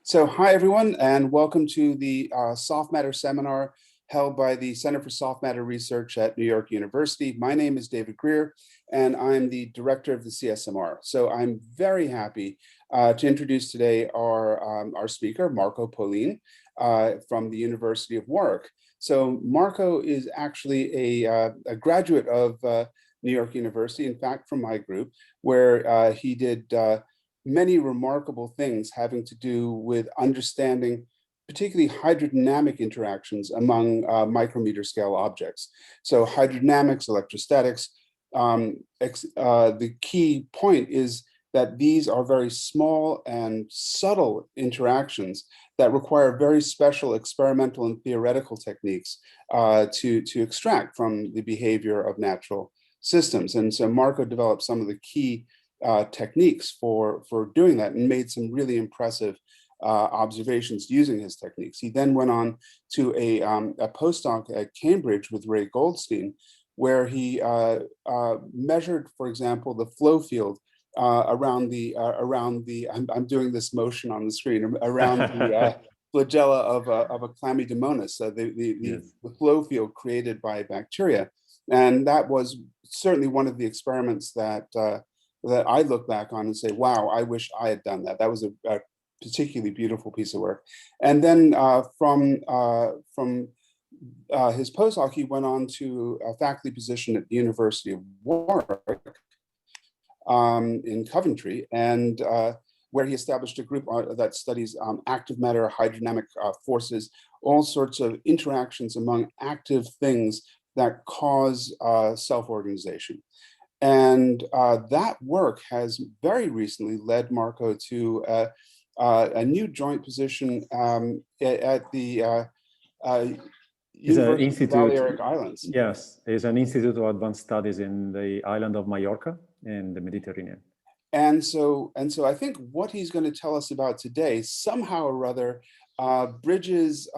So hi, everyone, and welcome to the Soft Matter Seminar held by the Center for Soft Matter Research at New York University. My name is David Greer, and I'm the director of the CSMR. So I'm very happy to introduce today our speaker, Marco Polin, from the University of Warwick. So Marco is actually a graduate of New York University, in fact, from my group, where he did many remarkable things having to do with understanding particularly hydrodynamic interactions among micrometer scale objects. So hydrodynamics, electrostatics, the key point is that these are very small and subtle interactions that require very special experimental and theoretical techniques to extract from the behavior of natural systems. And so Marco developed some of the key techniques for doing that and made some really impressive observations using his techniques. He then went on to a postdoc at Cambridge with Ray Goldstein, where he measured, for example, the flow field around the I'm doing this motion on the screen around the flagella of a chlamydomonas, the flow field created by bacteria, and that was certainly one of the experiments that I look back on and say, wow, I wish I had done that. That was a particularly beautiful piece of work. And then from his postdoc, he went on to a faculty position at the University of Warwick in Coventry, and where he established a group that studies active matter, hydrodynamic forces, all sorts of interactions among active things that cause self-organization. And that work has very recently led Marco to a new joint position at the University of Balearic Islands. Yes, it's an Institute of Advanced Studies in the island of Mallorca in the Mediterranean. And so I think what he's going to tell us about today, somehow or other, bridges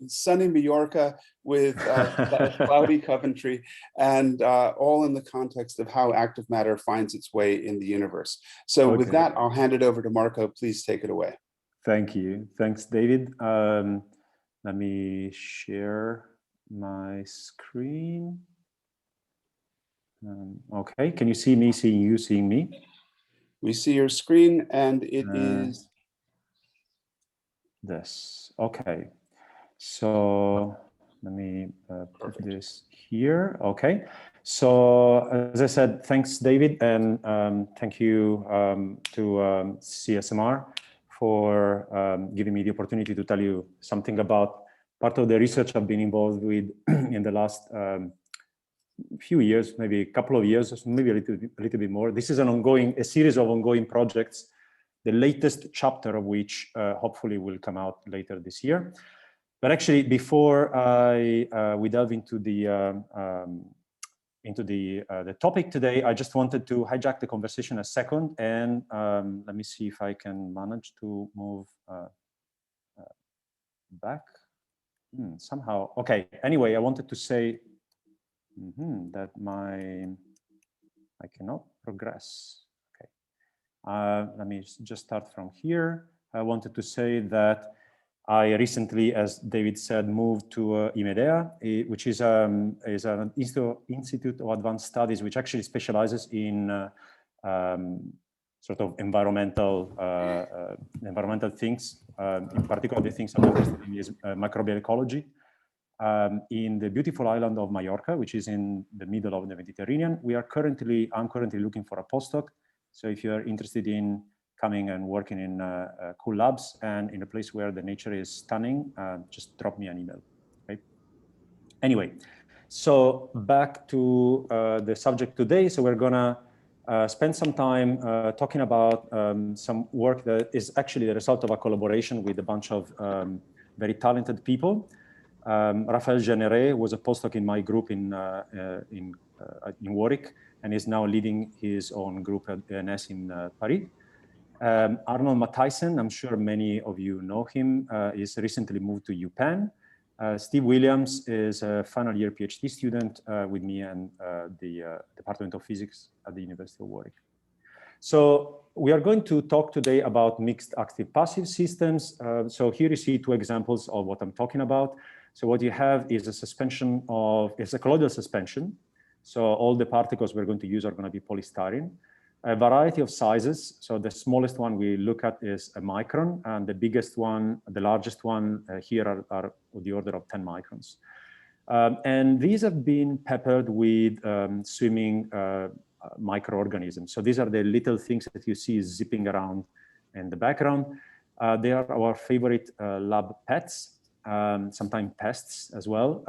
sunny Mallorca with cloudy Coventry, and all in the context of how active matter finds its way in the universe. So with that, I'll hand it over to Marco. Please take it away. Thank you. Thanks, David. Let me share my screen. Okay, can you see me seeing you seeing me? We see your screen, and it is this. Okay, so let me put this here. Okay, so as I said, thanks, David, and thank you to CSMR for giving me the opportunity to tell you something about part of the research I've been involved with in the last few years, maybe a couple of years, maybe a little bit more. This is a series of ongoing projects, the latest chapter of which hopefully will come out later this year. But actually, before we delve into the topic today, I just wanted to hijack the conversation a second, and let me see if I can manage to move back somehow. Okay. Anyway, I wanted to say that I cannot progress. Okay. Let me just start from here. I wanted to say that I recently, as David said, moved to IMEDEA, which is an Institute of Advanced Studies, which actually specializes in sort of environmental things. In particular, the things I'm interested in is microbial ecology. In the beautiful island of Mallorca, which is in the middle of the Mediterranean. I'm currently looking for a postdoc. So if you're interested in coming and working in cool labs and in a place where the nature is stunning, just drop me an email. Okay. Anyway, so back to the subject today. So we're gonna spend some time talking about some work that is actually the result of a collaboration with a bunch of very talented people. Raphaël Jeanneret was a postdoc in my group in Warwick, and is now leading his own group at ENS in Paris. Arnold Matthijssen, I'm sure many of you know him, is recently moved to UPenn. Steve Williams is a final year PhD student with me and the Department of Physics at the University of Warwick. So we are going to talk today about mixed active-passive systems. So here you see two examples of what I'm talking about. So what you have is a suspension of, it's a colloidal suspension. So all the particles we're going to use are going to be polystyrene. A variety of sizes. So the smallest one we look at is a micron, and the biggest one, the largest one here are of the order of 10 microns. And these have been peppered with swimming microorganisms. So these are the little things that you see zipping around in the background. They are our favorite lab pets, sometimes pests as well.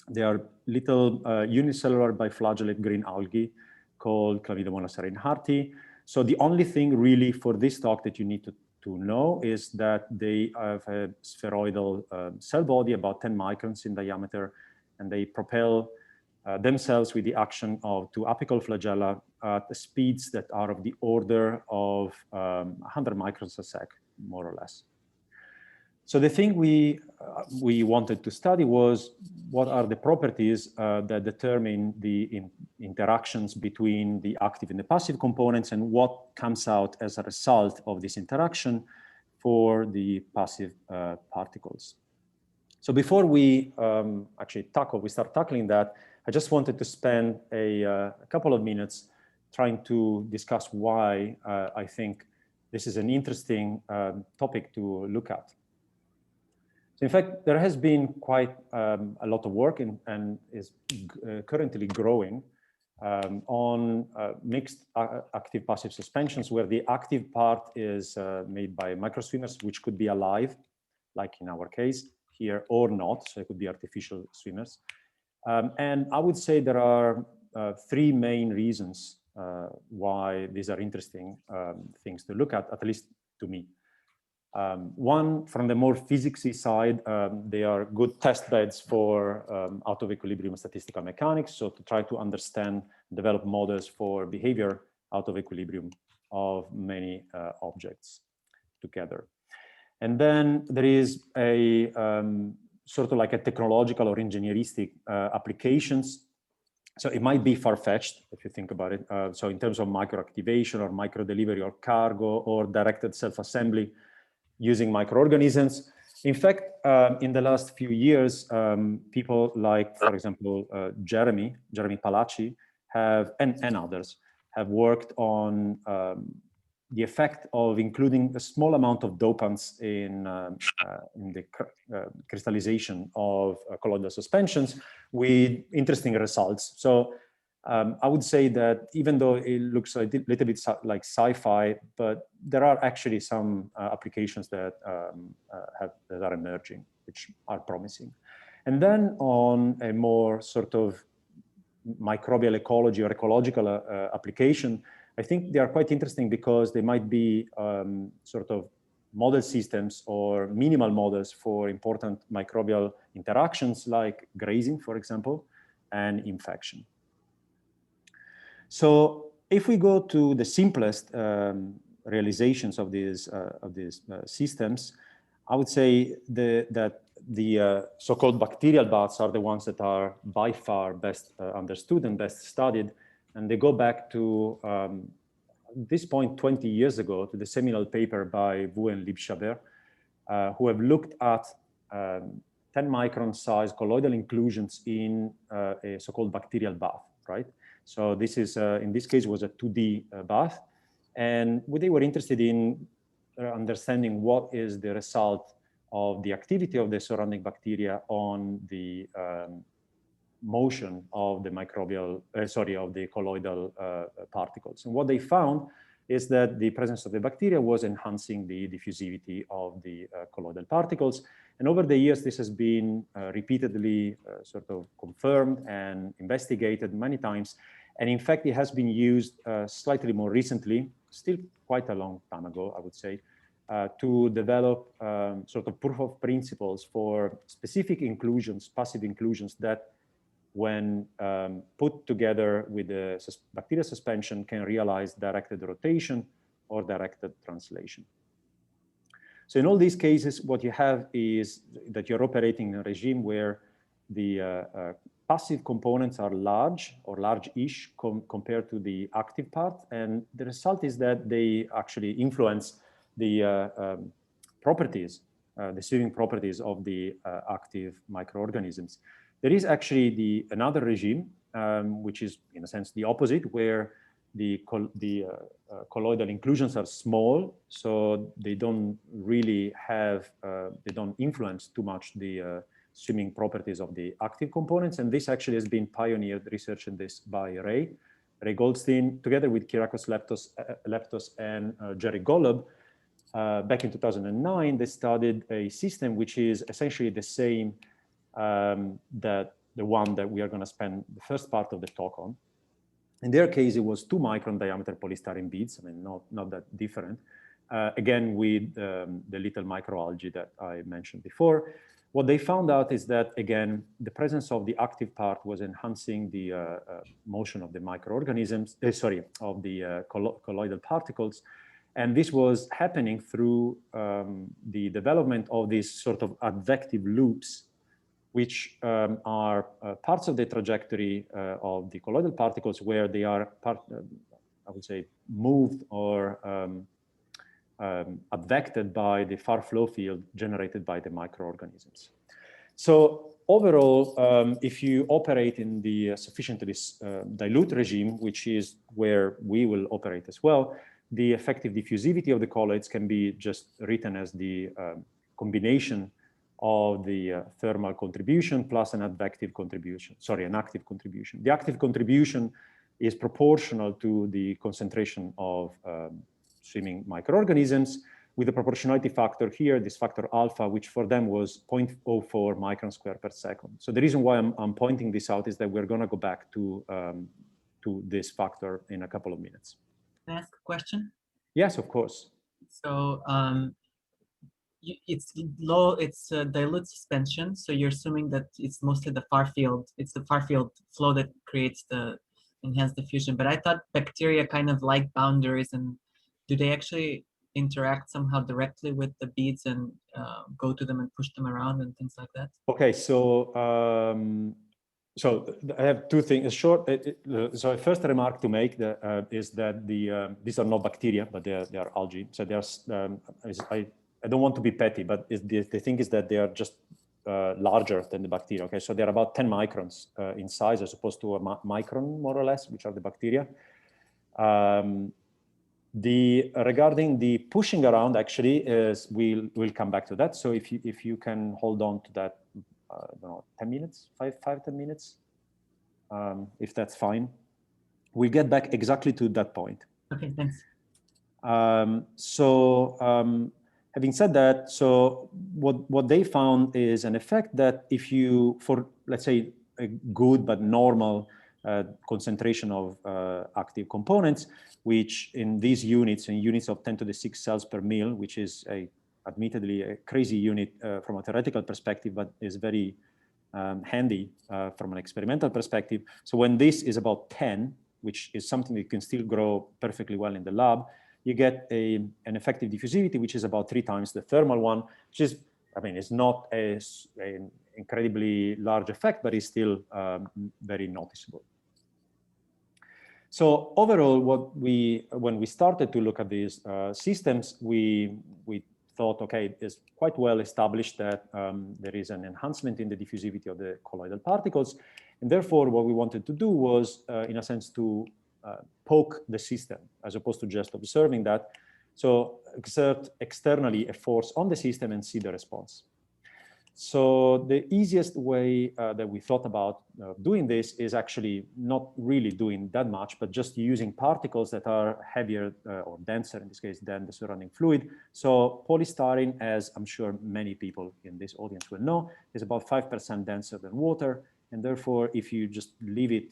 They are little unicellular biflagellate green algae called Clavidomonas reinhardtii. So the only thing really for this talk that you need to know is that they have a spheroidal cell body about 10 microns in diameter, and they propel themselves with the action of two apical flagella at speeds that are of the order of 100 microns a sec, more or less. So the thing we wanted to study was what are the properties that determine the interactions between the active and the passive components, and what comes out as a result of this interaction for the passive particles. So before we start tackling that, I just wanted to spend a couple of minutes trying to discuss why I think this is an interesting topic to look at. So in fact, there has been quite a lot of work and is currently growing on mixed active-passive suspensions, where the active part is made by microswimmers, which could be alive, like in our case here, or not. So it could be artificial swimmers. And I would say there are three main reasons why these are interesting things to look at least to me. One, from the more physicsy side, they are good test beds for out of equilibrium statistical mechanics. So to try to understand, develop models for behavior out of equilibrium of many objects together. And then there is a sort of like a technological or engineeristic applications. So it might be far-fetched if you think about it. So in terms of microactivation or micro-delivery or cargo or directed self-assembly, using microorganisms. In fact, in the last few years, people like, for example, Jeremy Palacci and others have worked on the effect of including a small amount of dopants in the crystallization of colloidal suspensions with interesting results. So I would say that even though it looks a little bit like sci-fi, but there are actually some applications that that are emerging, which are promising. And then on a more sort of microbial ecology or ecological application, I think they are quite interesting because they might be sort of model systems or minimal models for important microbial interactions like grazing, for example, and infection. So if we go to the simplest realizations of these systems, I would say that the so-called bacterial baths are the ones that are by far best understood and best studied. And they go back to this point 20 years ago, to the seminal paper by Wu and Liebschaber, who have looked at 10 micron size colloidal inclusions in a so-called bacterial bath, right? So this is, in this case, was a 2D bath. And what they were interested in understanding what is the result of the activity of the surrounding bacteria on the motion of the microbial, of the colloidal particles. And what they found is that the presence of the bacteria was enhancing the diffusivity of the colloidal particles. And over the years, this has been repeatedly sort of confirmed and investigated many times. And in fact, it has been used slightly more recently, still quite a long time ago, I would say, to develop sort of proof of principles for specific inclusions, passive inclusions that when put together with the bacterial suspension can realize directed rotation or directed translation. So in all these cases, what you have is that you're operating in a regime where the passive components are large or large-ish compared to the active part. And the result is that they actually influence the properties, the swimming properties of the active microorganisms. There is actually another regime, which is in a sense the opposite, where the colloidal inclusions are small, so they don't really have, they don't influence too much the swimming properties of the active components. And this actually has been pioneered research in this by Ray Goldstein, together with Kyriakos Leptos and Jerry Golub. Back in 2009, they studied a system which is essentially the same that the one that we are going to spend the first part of the talk on. In their case, it was 2-micron diameter polystyrene beads. I mean, not that different. Again, with the little microalgae that I mentioned before. What they found out is that, again, the presence of the active part was enhancing the motion of the microorganisms, of the colloidal particles. And this was happening through the development of these sort of advective loops, which are parts of the trajectory of the colloidal particles where they are, I would say, moved or advected by the far flow field generated by the microorganisms. So overall, if you operate in the sufficiently dilute regime, which is where we will operate as well, the effective diffusivity of the colloids can be just written as the combination of the thermal contribution plus an advective contribution, an active contribution. The active contribution is proportional to the concentration of swimming microorganisms, with a proportionality factor here, this factor alpha, which for them was 0.04 micron square per second. So the reason why I'm pointing this out is that we're going to go back to this factor in a couple of minutes. Can I ask a question? Yes, of course. So it's low, it's a dilute suspension. So you're assuming that it's mostly the far field. It's the far field flow that creates the enhanced diffusion. But I thought bacteria kind of like boundaries, and do they actually interact somehow directly with the beads and go to them and push them around and things like that? Okay, so so I have two things. So a first remark to make is that these are not bacteria, but they are algae. So they are. I don't want to be petty, but the thing is that they are just larger than the bacteria. Okay, so they're about 10 microns in size, as opposed to a micron, more or less, which are the bacteria. Regarding the pushing around, actually, is we'll come back to that. So if you can hold on to that, I don't know, 10 minutes, 5-10 minutes, if that's fine, we'll get back exactly to that point. Okay, thanks. Having said that, so what they found is an effect that if you, for let's say a good but normal concentration of active components, which in these units, in units of 10 to the 6 cells per mil, which is admittedly a crazy unit from a theoretical perspective, but is very handy from an experimental perspective. So when this is about 10, which is something that can still grow perfectly well in the lab, you get an effective diffusivity, which is about 3 times the thermal one, which is, I mean, it's not an incredibly large effect, but it's still very noticeable. So overall, when we started to look at these systems, we thought, okay, it's quite well established that there is an enhancement in the diffusivity of the colloidal particles. And therefore, what we wanted to do was, in a sense, to poke the system, as opposed to just observing that. So exert externally a force on the system and see the response. So the easiest way that we thought about doing this is actually not really doing that much, but just using particles that are heavier or denser, in this case, than the surrounding fluid. So polystyrene, as I'm sure many people in this audience will know, is about 5% denser than water. And therefore, if you just leave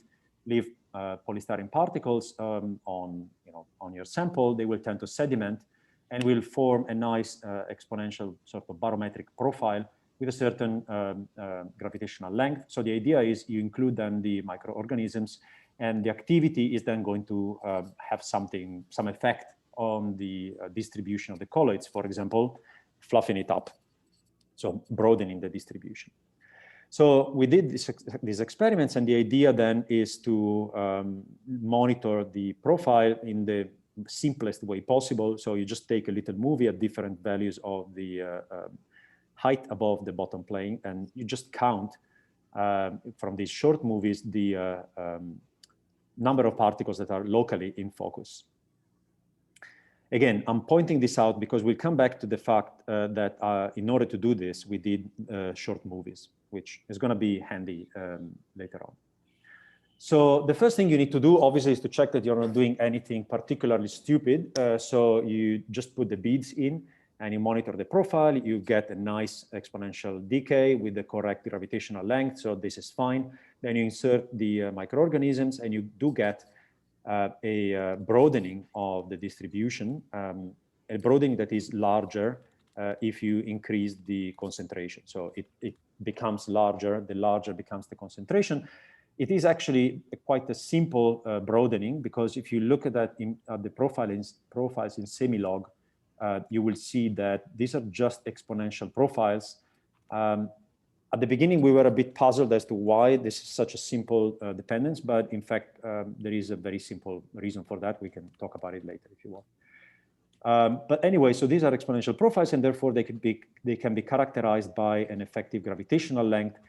polystyrene particles on your sample, they will tend to sediment and will form a nice exponential sort of barometric profile with a certain gravitational length. So the idea is you include then the microorganisms, and the activity is then going to have some effect on the distribution of the colloids, for example, fluffing it up, so broadening the distribution. So we did these experiments, and the idea then is to monitor the profile in the simplest way possible. So you just take a little movie at different values of the height above the bottom plane, and you just count from these short movies the number of particles that are locally in focus. Again, I'm pointing this out because we'll come back to the fact that in order to do this, we did short movies, which is going to be handy later on. So the first thing you need to do, obviously, is to check that you're not doing anything particularly stupid. So you just put the beads in and you monitor the profile. You get a nice exponential decay with the correct gravitational length. So this is fine. Then you insert the microorganisms, and you do get a broadening of the distribution, a broadening that is larger if you increase the concentration. So it becomes larger, the larger becomes the concentration. It is actually quite a simple broadening, because if you look at that at the profiles in semilog, you will see that these are just exponential profiles. At the beginning, we were a bit puzzled as to why this is such a simple dependence, but in fact, there is a very simple reason for that. We can talk about it later if you want. But anyway, so these are exponential profiles, and therefore they can be characterized by an effective gravitational length.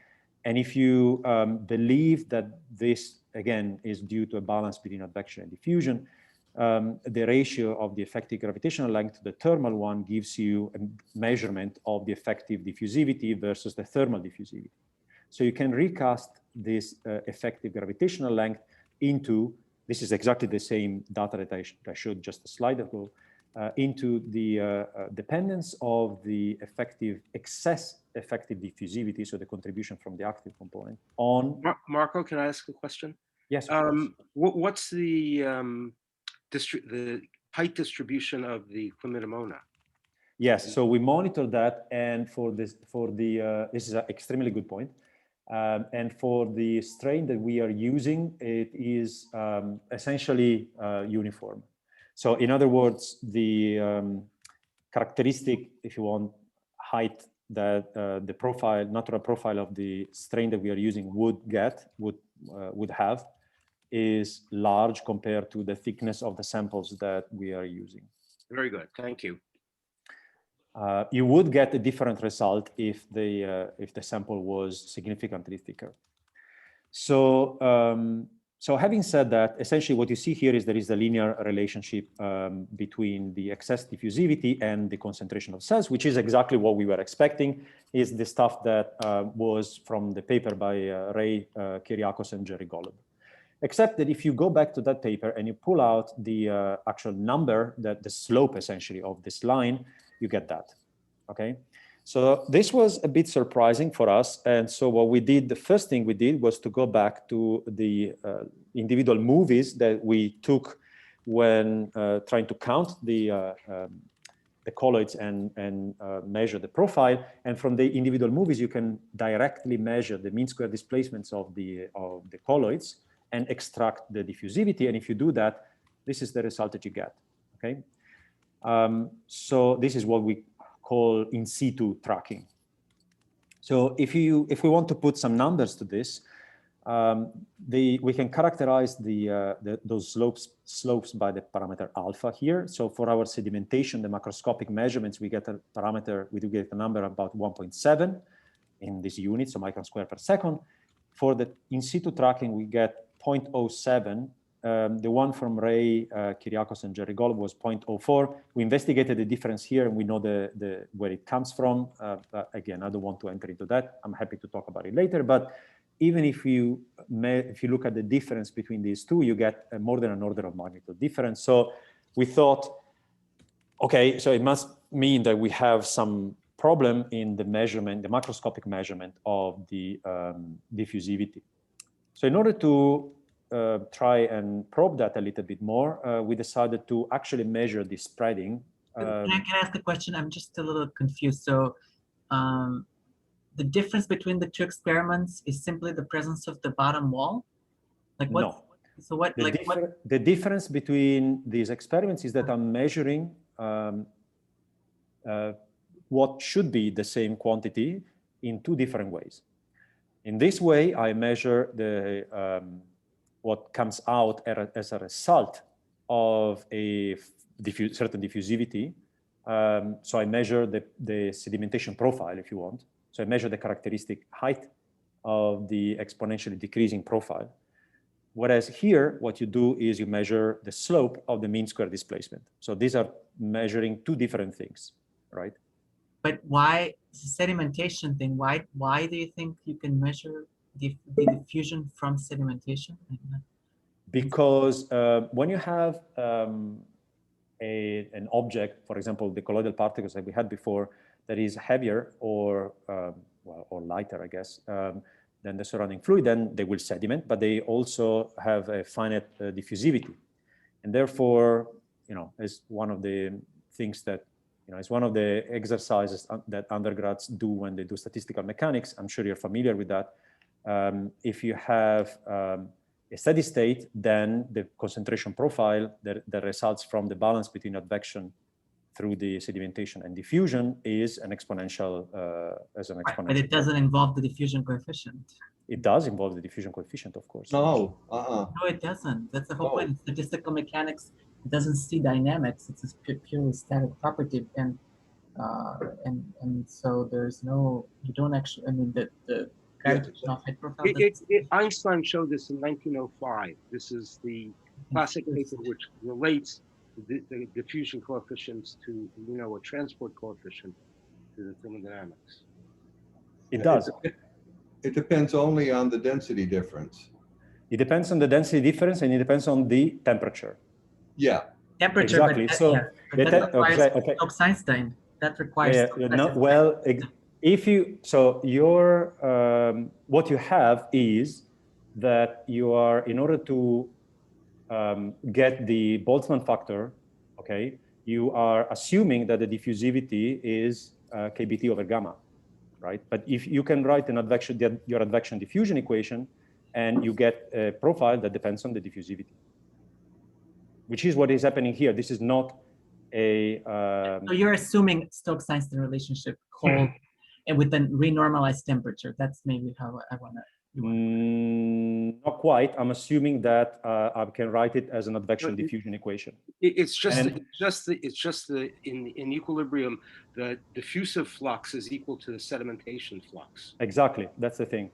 And if you believe that this, again, is due to a balance between advection and diffusion, the ratio of the effective gravitational length to the thermal one gives you a measurement of the effective diffusivity versus the thermal diffusivity. So you can recast this effective gravitational length into, this is exactly the same data that I showed just a slide ago, into the dependence of the excess effective diffusivity, so the contribution from the active component on... Marco, can I ask a question? Yes. What's the height distribution of the Chlamydomonas? Yes, so we monitor that, and this is an extremely good point. And for the strain that we are using, it is essentially uniform. So in other words, the characteristic, if you want, height that the profile, natural profile of the strain that we are using would have, is large compared to the thickness of the samples that we are using. Very good, thank you. You would get a different result if the sample was significantly thicker. So, so having said that, essentially what you see here is there is a linear relationship between the excess diffusivity and the concentration of cells, which is exactly what we were expecting, is the stuff that was from the paper by Ray Kyriakos and Jerry Golub. Except that if you go back to that paper and you pull out the actual number, that the slope essentially of this line, you get that, okay? So this was a bit surprising for us. And so what we did, the first thing we did was to go back to the individual movies that we took when trying to count the colloids and measure the profile. And from the individual movies, you can directly measure the mean square displacements of the colloids and extract the diffusivity. And if you do that, this is the result that you get, okay? So this is what we call in situ tracking. So if we want to put some numbers to this, we can characterize those slopes by the parameter alpha here. So for our sedimentation, the macroscopic measurements, we get a parameter, we do get a number about 1.7 in this unit, so micron square per second. For the in situ tracking, we get 0.07. The one from Ray Kyriakos and Jerry Golub was 0.04. We investigated the difference here, and we know where it comes from. Again, I don't want to enter into that. I'm happy to talk about it later. But even if you look at the difference between these two, you get more than an order of magnitude difference. So we thought, okay, so it must mean that we have some problem in the measurement, the macroscopic measurement of the diffusivity. So in order to try and probe that a little bit more, we decided to actually measure the spreading. Can I ask a question? I'm just a little confused. So the difference between the two experiments is simply the presence of the bottom wall? Like what? No. So what? The difference between these experiments is that I'm measuring what should be the same quantity in two different ways. In this way, I measure the what comes out as a result of a certain diffusivity. So I measure the sedimentation profile, if you want. So I measure the characteristic height of the exponentially decreasing profile. Whereas here, what you do is you measure the slope of the mean square displacement. So these are measuring two different things, right? But why the sedimentation thing? Why do you think you can measure the diffusion from sedimentation? Because when you have an object, for example, the colloidal particles that we had before, that is heavier or well, or lighter, I guess, than the surrounding fluid, then they will sediment, but they also have a finite diffusivity, and therefore, you know, is one of the things that, you know, it's one of the exercises that undergrads do when they do statistical mechanics. I'm sure you're familiar with that. If you have a steady state, then the concentration profile that results from the balance between advection through the sedimentation and diffusion is an exponential, But it doesn't involve the diffusion coefficient. It does involve the diffusion coefficient, of course. No, No, it doesn't. That's the whole No. point. Statistical mechanics doesn't see dynamics. It's a purely static property, and so there's no. You don't actually. I mean, the gravitational height profile. Einstein showed this in 1905. This is the classic paper which relates the diffusion coefficients to, you know, a transport coefficient to the thermodynamics. It does. It depends only on the density difference. It depends on the density difference, and it depends on the temperature. Yeah. Temperature, exactly. But So that requires okay. Stokes-Einstein. That requires. Well, if you your what you have is that you are, in order to get the Boltzmann factor, okay, you are assuming that the diffusivity is kBT over gamma, right? But if you can write an advection, your advection diffusion equation, and you get a profile that depends on the diffusivity, which is what is happening here. This is not a. So you're assuming Stokes-Einstein relationship hold and with a renormalized temperature. That's maybe how I want to. Not quite. I'm assuming that I can write it as an advection diffusion equation. It's just in equilibrium, the diffusive flux is equal to the sedimentation flux. Exactly. That's the thing.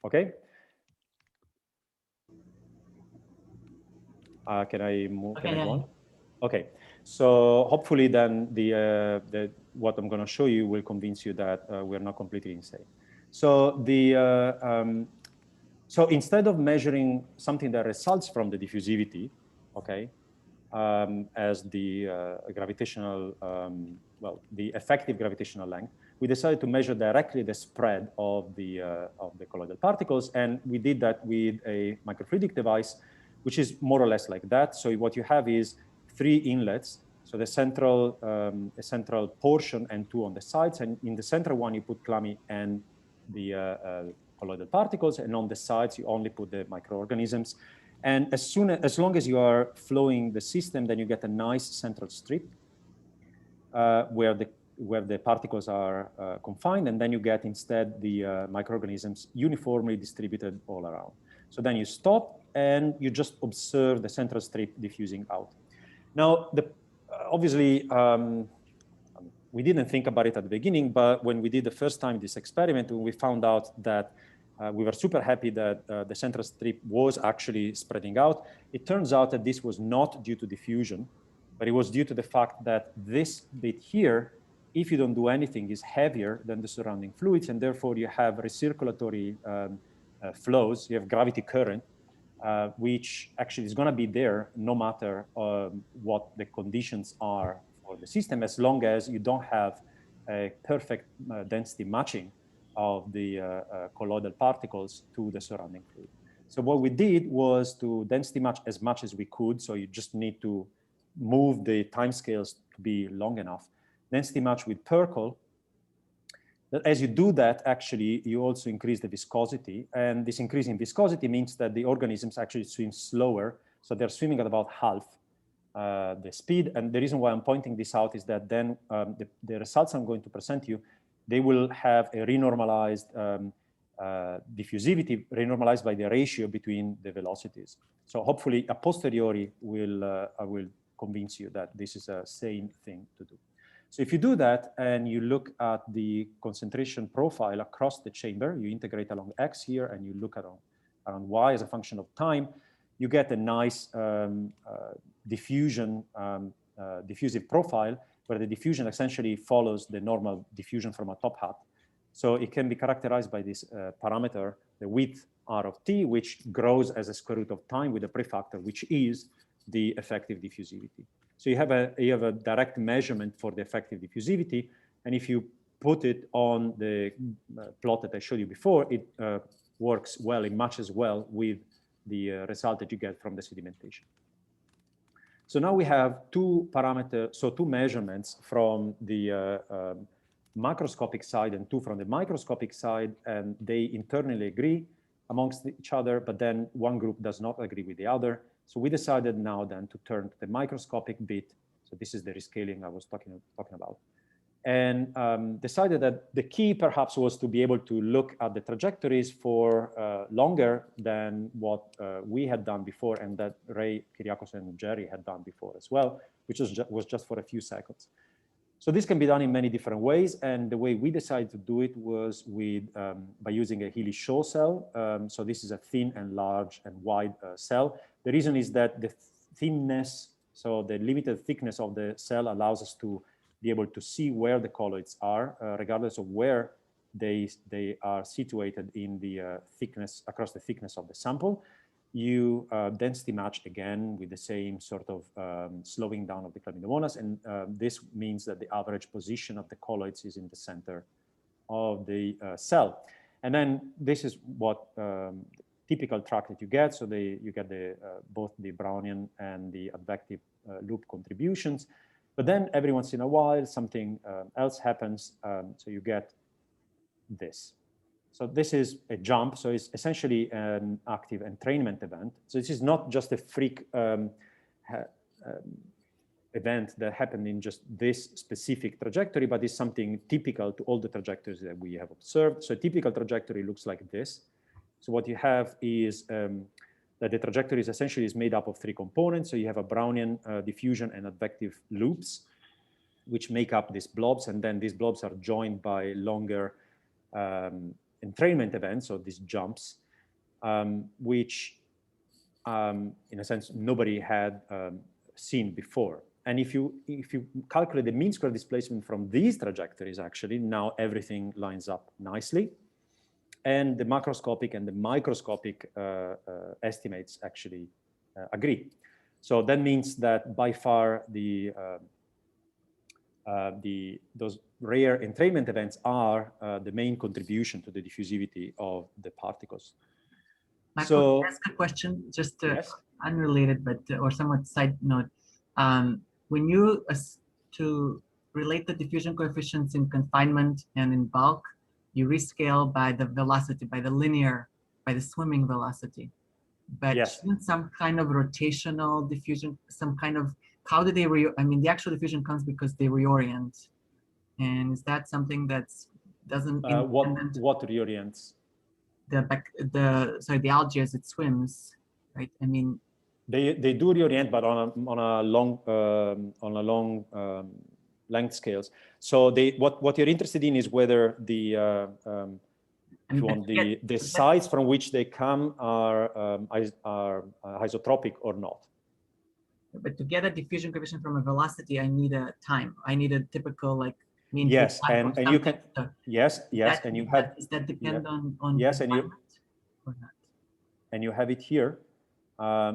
Okay. Can I move? Okay, can I go yeah. on? Okay. So hopefully then what I'm going to show you will convince you that we're not completely insane. So so instead of measuring something that results from the diffusivity, okay, as the gravitational, the effective gravitational length, we decided to measure directly the spread of the colloidal particles, and we did that with a microfluidic device, which is more or less like that. So what you have is 3 inlets. So the central, a central portion and 2 on the sides, and in the central one you put CLAMI and the colloidal particles, and on the sides you only put the microorganisms. And as long as you are flowing the system, then you get a nice central strip where the particles are confined, and then you get instead the microorganisms uniformly distributed all around. So then you stop and you just observe the central strip diffusing out. Now, obviously, we didn't think about it at the beginning, but when we did the first time this experiment, we found out that we were super happy that the central strip was actually spreading out. It turns out that this was not due to diffusion, but it was due to the fact that this bit here, if you don't do anything, is heavier than the surrounding fluids, and therefore you have recirculatory flows, you have gravity current, which actually is going to be there no matter what the conditions are for the system, as long as you don't have a perfect density matching of the colloidal particles to the surrounding fluid. So what we did was to density match as much as we could. So you just need to move the timescales to be long enough. Density match with Perkle. As you do that, actually, you also increase the viscosity. And this increase in viscosity means that the organisms actually swim slower. So they're swimming at about half the speed. And the reason why I'm pointing this out is that then the results I'm going to present you they will have a renormalized diffusivity, renormalized by the ratio between the velocities. So hopefully a posteriori I will convince you that this is a sane thing to do. So if you do that and you look at the concentration profile across the chamber, you integrate along X here and you look at around Y as a function of time, you get a nice diffusive profile where the diffusion essentially follows the normal diffusion from a top hat. So it can be characterized by this parameter, the width R of t, which grows as a square root of time with a prefactor, which is the effective diffusivity. So you have a direct measurement for the effective diffusivity, and if you put it on the plot that I showed you before, it works well, it matches well with the result that you get from the sedimentation. So now we have two measurements from the macroscopic side and two from the microscopic side, and they internally agree amongst each other, but then one group does not agree with the other. So we decided now then to turn to the microscopic bit. So this is the rescaling I was talking about. And decided that the key perhaps was to be able to look at the trajectories for longer than what we had done before, and that Ray, Kyriakos, and Jerry had done before as well, which was just for a few seconds. So this can be done in many different ways, and the way we decided to do it was by using a Healy-Shaw cell. So this is a thin and large and wide cell. The reason is that the thinness, so the limited thickness of the cell allows us to be able to see where the colloids are, regardless of where they are situated in the thickness, across the thickness of the sample. You density match again with the same sort of slowing down of the chlamydomonas, and this means that the average position of the colloids is in the center of the cell. And then this is what typical track that you get. So you get both the Brownian and the advective loop contributions. But then every once in a while, something else happens. So you get this. So this is a jump. So it's essentially an active entrainment event. So this is not just a freak event that happened in just this specific trajectory, but it's something typical to all the trajectories that we have observed. So a typical trajectory looks like this. So what you have is that the trajectory is essentially made up of three components. So you have a Brownian diffusion and advective loops, which make up these blobs. And then these blobs are joined by longer entrainment events, so these jumps, which in a sense nobody had seen before. And if you calculate the mean square displacement from these trajectories, actually now everything lines up nicely, and the macroscopic and the microscopic estimates actually agree. So that means that by far those rare entrainment events are the main contribution to the diffusivity of the particles. Michael, can I ask a question, just yes? Unrelated, but or somewhat side note. When you to relate the diffusion coefficients in confinement and in bulk, you rescale by the velocity, by the swimming velocity. But yes, shouldn't some kind of rotational diffusion, some kind of, how do they I mean, the actual diffusion comes because they reorient. And is that something that doesn't what reorients? The algae as it swims, right? I mean, they do reorient, but on a long length scales. So what you're interested in is whether the the sides from which they come are isotropic or not. But to get a diffusion coefficient from a velocity, I need a time. I need a typical mean. Yes, and you can yes, and you have. Does that depend on yes, and you or not? And you have it here.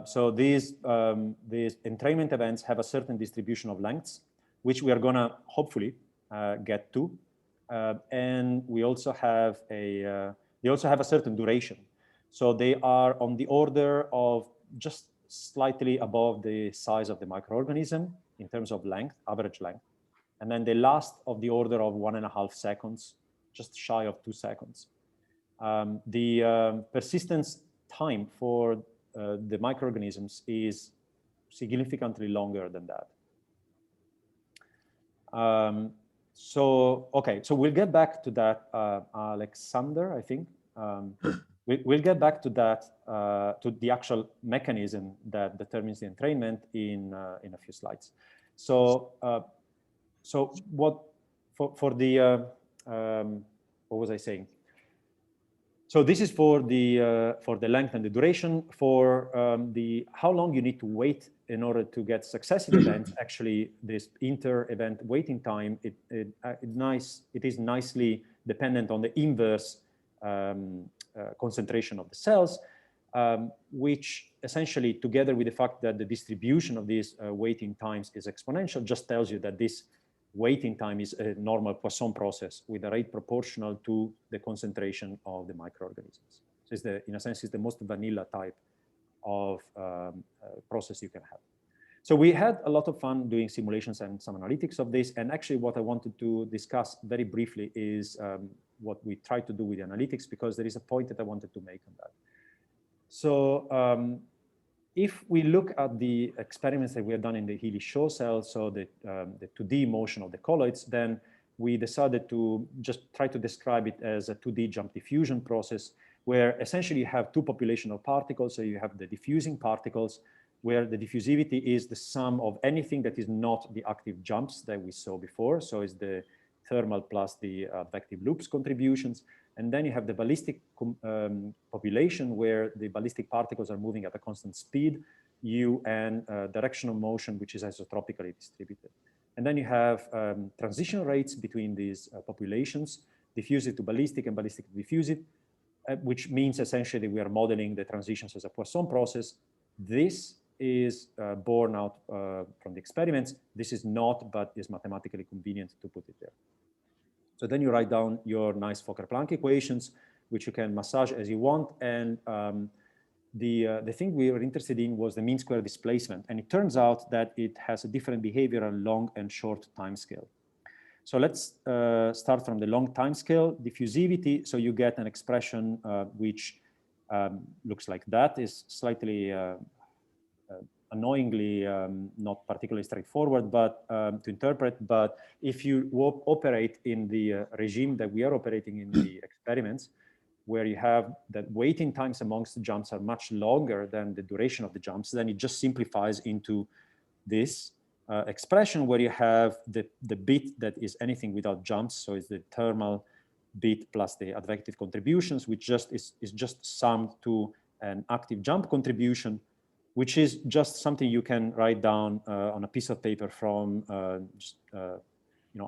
So these entrainment events have a certain distribution of lengths, which we are gonna hopefully get to, and we also have they also have a certain duration. So they are on the order of just slightly above the size of the microorganism in terms of length, average length. And then they last of the order of 1.5 seconds, just shy of 2 seconds. The persistence time for the microorganisms is significantly longer than that. So, okay, so we'll get back to that, Alexander, I think. We'll get back to that, to the actual mechanism that determines the entrainment in a few slides. So, so what for the what was I saying? So this is for the length and the duration. For the how long you need to wait in order to get successive events. Actually, this inter-event waiting time it is nicely dependent on the inverse concentration of the cells, which essentially, together with the fact that the distribution of these waiting times is exponential, just tells you that this waiting time is a normal Poisson process with a rate proportional to the concentration of the microorganisms. So it's in a sense, it's the most vanilla type of process you can have. So we had a lot of fun doing simulations and some analytics of this. And actually what I wanted to discuss very briefly is what we try to do with the analytics, because there is a point that I wanted to make on that. So if we look at the experiments that we have done in the Healy Shaw cell, so the 2D motion of the colloids, then we decided to just try to describe it as a 2D jump diffusion process, where essentially you have two population of particles. So you have the diffusing particles, where the diffusivity is the sum of anything that is not the active jumps that we saw before. So it's the thermal plus the advective loops contributions. And then you have the ballistic population, where the ballistic particles are moving at a constant speed, u, and directional motion, which is isotropically distributed. And then you have transition rates between these populations, diffusive to ballistic and ballistic to diffusive, which means essentially we are modeling the transitions as a Poisson process. This is borne out from the experiments. This is not, but is mathematically convenient to put it there. So then you write down your nice Fokker-Planck equations, which you can massage as you want. And the thing we were interested in was the mean square displacement. And it turns out that it has a different behavior on long and short time scale. So let's start from the long time scale. Diffusivity, so you get an expression which looks like that, is slightly annoyingly not particularly straightforward, but to interpret. But if you operate in the regime that we are operating in the experiments, where you have that waiting times amongst the jumps are much longer than the duration of the jumps, then it just simplifies into this expression where you have the bit that is anything without jumps. So it's the thermal bit plus the advective contributions, which is just summed to an active jump contribution, which is just something you can write down on a piece of paper from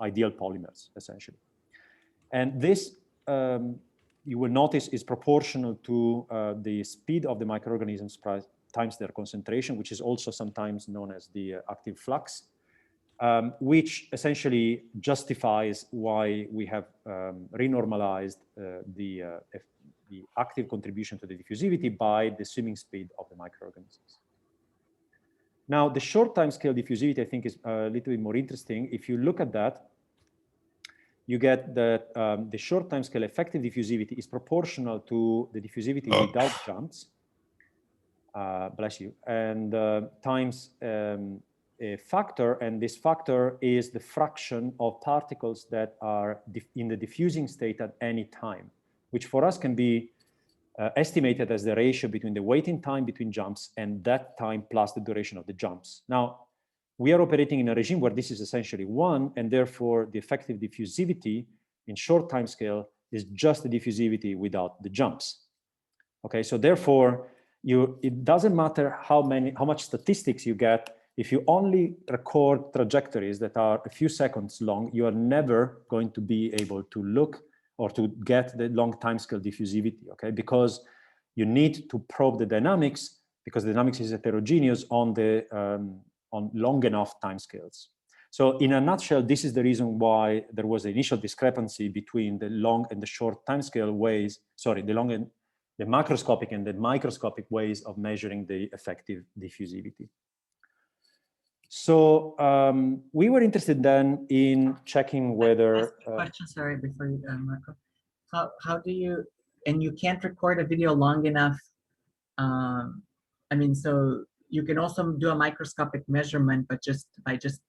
ideal polymers, essentially. And this, you will notice, is proportional to the speed of the microorganisms times their concentration, which is also sometimes known as the active flux, which essentially justifies why we have renormalized the active contribution to the diffusivity by the swimming speed of the microorganisms. Now, the short time scale diffusivity, I think, is a little bit more interesting. If you look at that, you get that the short time scale effective diffusivity is proportional to the diffusivity without jumps, bless you, and times a factor, and this factor is the fraction of particles that are in the diffusing state at any time, which for us can be estimated as the ratio between the waiting time between jumps and that time plus the duration of the jumps. Now, we are operating in a regime where this is essentially 1, and therefore the effective diffusivity in short time scale is just the diffusivity without the jumps. Okay, so therefore, it doesn't matter how much statistics you get. If you only record trajectories that are a few seconds long, you are never going to be able to look or to get the long timescale diffusivity, okay? Because you need to probe the dynamics, because the dynamics is heterogeneous on the on long enough timescales. So in a nutshell, this is the reason why there was the initial discrepancy between the long and the short timescale ways, sorry, the macroscopic and the microscopic ways of measuring the effective diffusivity. So we were interested then in checking whether... question, sorry, before you, Marco. How do you, and you can't record a video long enough, I mean, so you can also do a microscopic measurement, but by just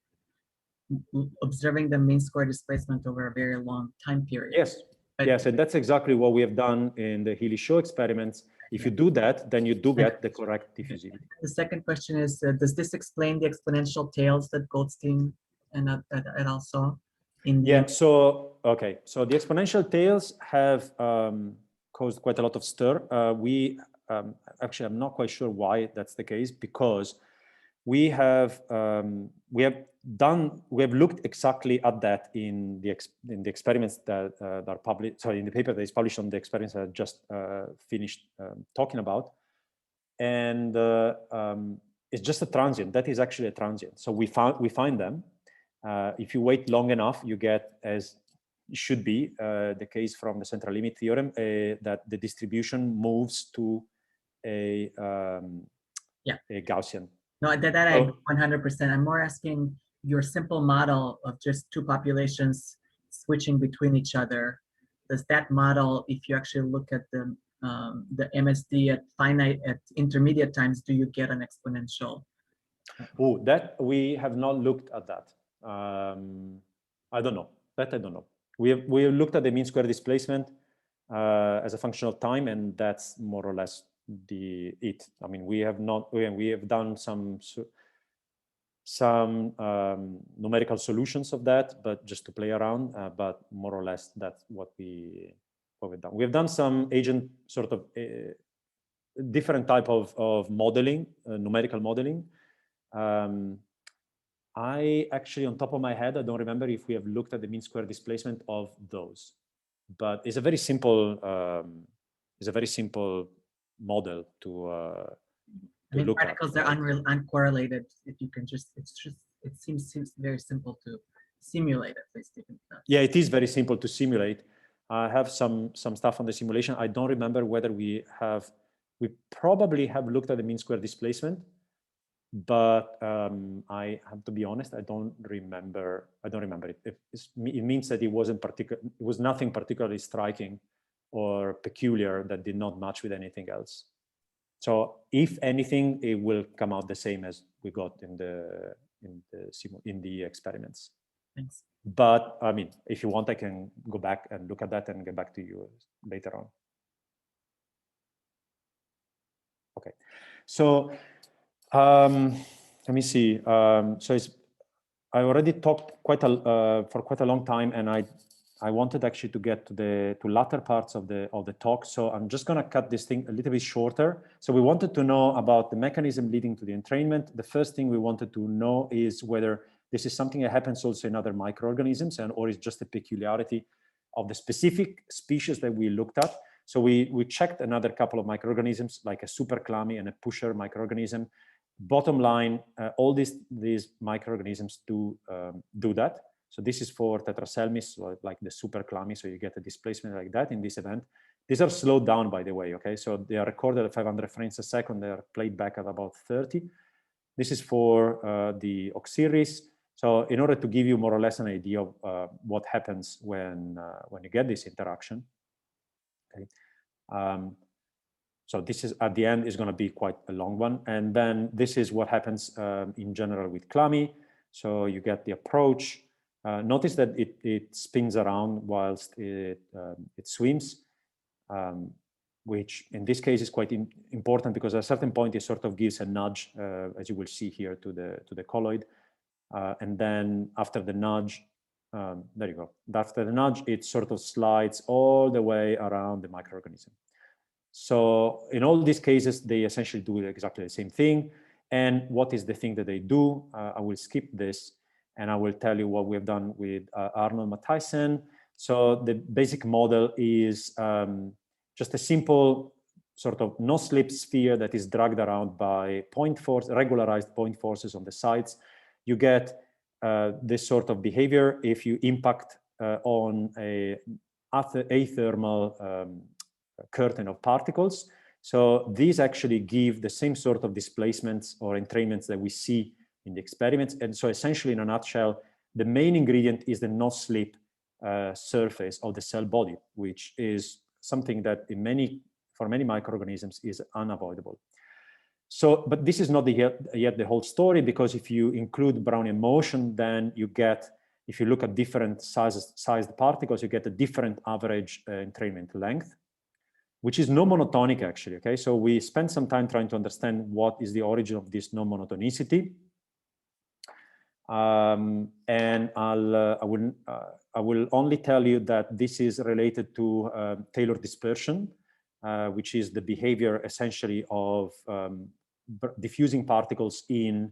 observing the mean square displacement over a very long time period. Yes, But- yes, and that's exactly what we have done in the Healy-Shaw experiments. If you do that, then you do get the correct diffusivity. The second question is, does this explain the exponential tails that Goldstein and al. saw? Yeah, so, okay, so the exponential tails have caused quite a lot of stir. Actually, I'm not quite sure why that's the case, because we have looked exactly at that in the experiments that are published. Sorry, in the paper that is published on the experiments that I just finished talking about, and it's just a transient. That is actually a transient. So we find them. If you wait long enough, you get, as it should be the case from the central limit theorem, that the distribution moves to a Gaussian. No, that I 100%. I'm more asking your simple model of just two populations switching between each other. Does that model, if you actually look at the MSD at intermediate times, do you get an exponential? Oh, that we have not looked at that. I don't know. That I don't know. We have looked at the mean square displacement as a function of time, and that's more or less it. I mean, we have not. We have done some numerical solutions of that, but just to play around. But more or less, that's what we've done. We have done some agent sort of different type of modeling, numerical modeling. I actually, on top of my head, I don't remember if we have looked at the mean square displacement of those, but it's a very simple model to I mean, look particles at. are uncorrelated. If you can just, it seems very simple to simulate, at least. Yeah, it is very simple to simulate. I have some stuff on the simulation. I don't remember whether we probably have looked at the mean square displacement, but I have to be honest, I don't remember it. It means that it was nothing particularly striking or peculiar that did not match with anything else. So if anything, it will come out the same as we got in the experiments. Thanks. But I mean, if you want, I can go back and look at that and get back to you later on. Okay, so let me see. So I already talked for quite a long time, and I wanted actually to get to latter parts of the talk. So I'm just going to cut this thing a little bit shorter. So we wanted to know about the mechanism leading to the entrainment. The first thing we wanted to know is whether this is something that happens also in other microorganisms, or is just a peculiarity of the specific species that we looked at. So we checked another couple of microorganisms, like a super clammy and a pusher microorganism. Bottom line, all these microorganisms do that. So this is for tetraselmis, like the super clammy. So you get a displacement like that in this event. These are slowed down, by the way. Okay, so they are recorded at 500 frames a second. They are played back at about 30. This is for the Oxyris. So in order to give you more or less an idea of what happens when you get this interaction. Okay. So this is, at the end, is going to be quite a long one. And then this is what happens in general with clammy. So you get the approach. Notice that it spins around whilst it swims, which in this case is quite important, because at a certain point it sort of gives a nudge, as you will see here, to the colloid. And then after the nudge, there you go. After the nudge, it sort of slides all the way around the microorganism. So in all these cases, they essentially do exactly the same thing. And what is the thing that they do? I will skip this, and I will tell you what we have done with Arnold Matthijssen. So the basic model is just a simple sort of no-slip sphere that is dragged around by point force, regularized point forces on the sides. You get this sort of behavior if you impact on a athermal curtain of particles. So these actually give the same sort of displacements or entrainments that we see in the experiments. And so essentially, in a nutshell, the main ingredient is the no-slip surface of the cell body, which is something that for many microorganisms is unavoidable. So, but this is not yet the whole story, because if you include Brownian motion, then you get, if you look at different sized particles, you get a different average entrainment length, which is no monotonic actually, okay? So we spent some time trying to understand what is the origin of this non-monotonicity. And I will only tell you that this is related to Taylor dispersion, which is the behavior essentially of diffusing particles in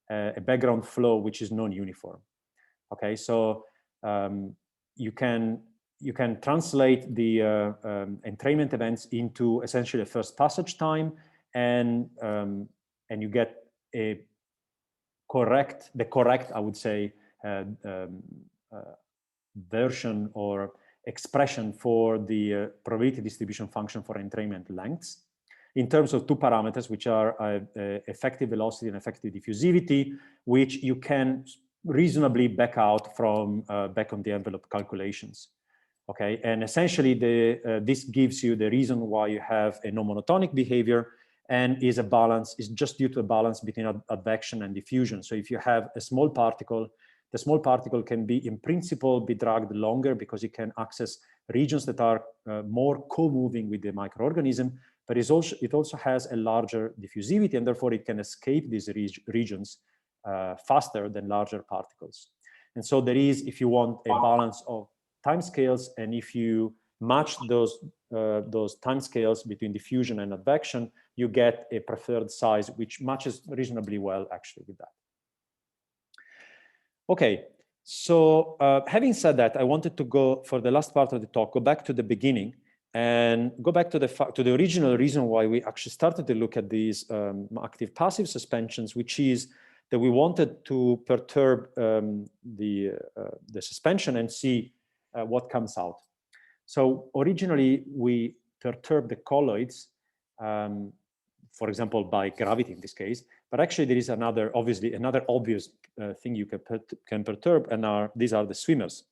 a background flow which is non-uniform. Okay, so you can translate the entrainment events into essentially a first passage time, and you get a correct, I would say, version or expression for the probability distribution function for entrainment lengths in terms of two parameters, which are effective velocity and effective diffusivity, which you can reasonably back out from back on the envelope calculations. Okay, and essentially this gives you the reason why you have a non-monotonic behavior, and is just due to a balance between advection and diffusion. So if you have a small particle, the small particle can be, in principle, be dragged longer because it can access regions that are more co-moving with the microorganism, but it also has a larger diffusivity, and therefore it can escape these regions faster than larger particles. And so there is, if you want, a balance of timescales, and if you match those timescales between diffusion and advection, you get a preferred size which matches reasonably well actually with that. Okay, so having said that, I wanted to go, for the last part of the talk, go back to the beginning and go back to the original reason why we actually started to look at these active passive suspensions, which is that we wanted to perturb the suspension and see what comes out. So originally we perturbed the colloids, for example, by gravity in this case, but actually there is another obvious thing you can perturb, and these are the swimmers.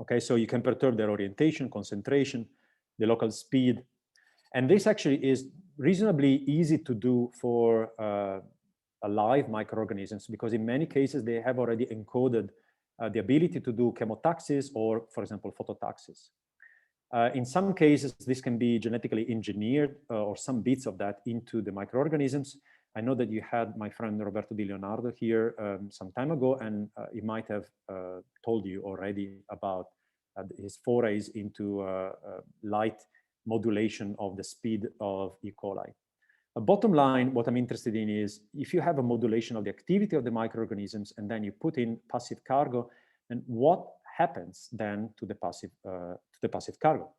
Okay, so you can perturb their orientation, concentration, the local speed, and this actually is reasonably easy to do for alive microorganisms, because in many cases they have already encoded the ability to do chemotaxis or, for example, phototaxis. In some cases, this can be genetically engineered or some bits of that into the microorganisms. I know that you had my friend Roberto Di Leonardo here some time ago, and he might have told you already about his forays into light modulation of the speed of E. coli. Bottom line, what I'm interested in is if you have a modulation of the activity of the microorganisms and then you put in passive cargo, and what happens then to the passive cargo.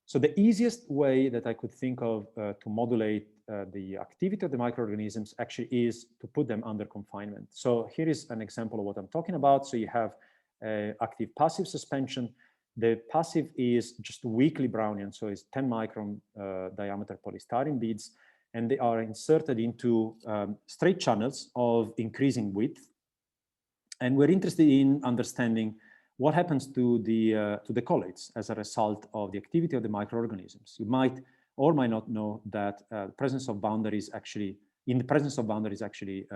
So the easiest way that I could think of to modulate the activity of the microorganisms actually is to put them under confinement. So here is an example of what I'm talking about. So you have active passive suspension. The passive is just weakly Brownian, so it's 10 micron diameter polystyrene beads, and they are inserted into straight channels of increasing width. And we're interested in understanding what happens to the colloids as a result of the activity of the microorganisms. You might or might not know that in the presence of boundaries,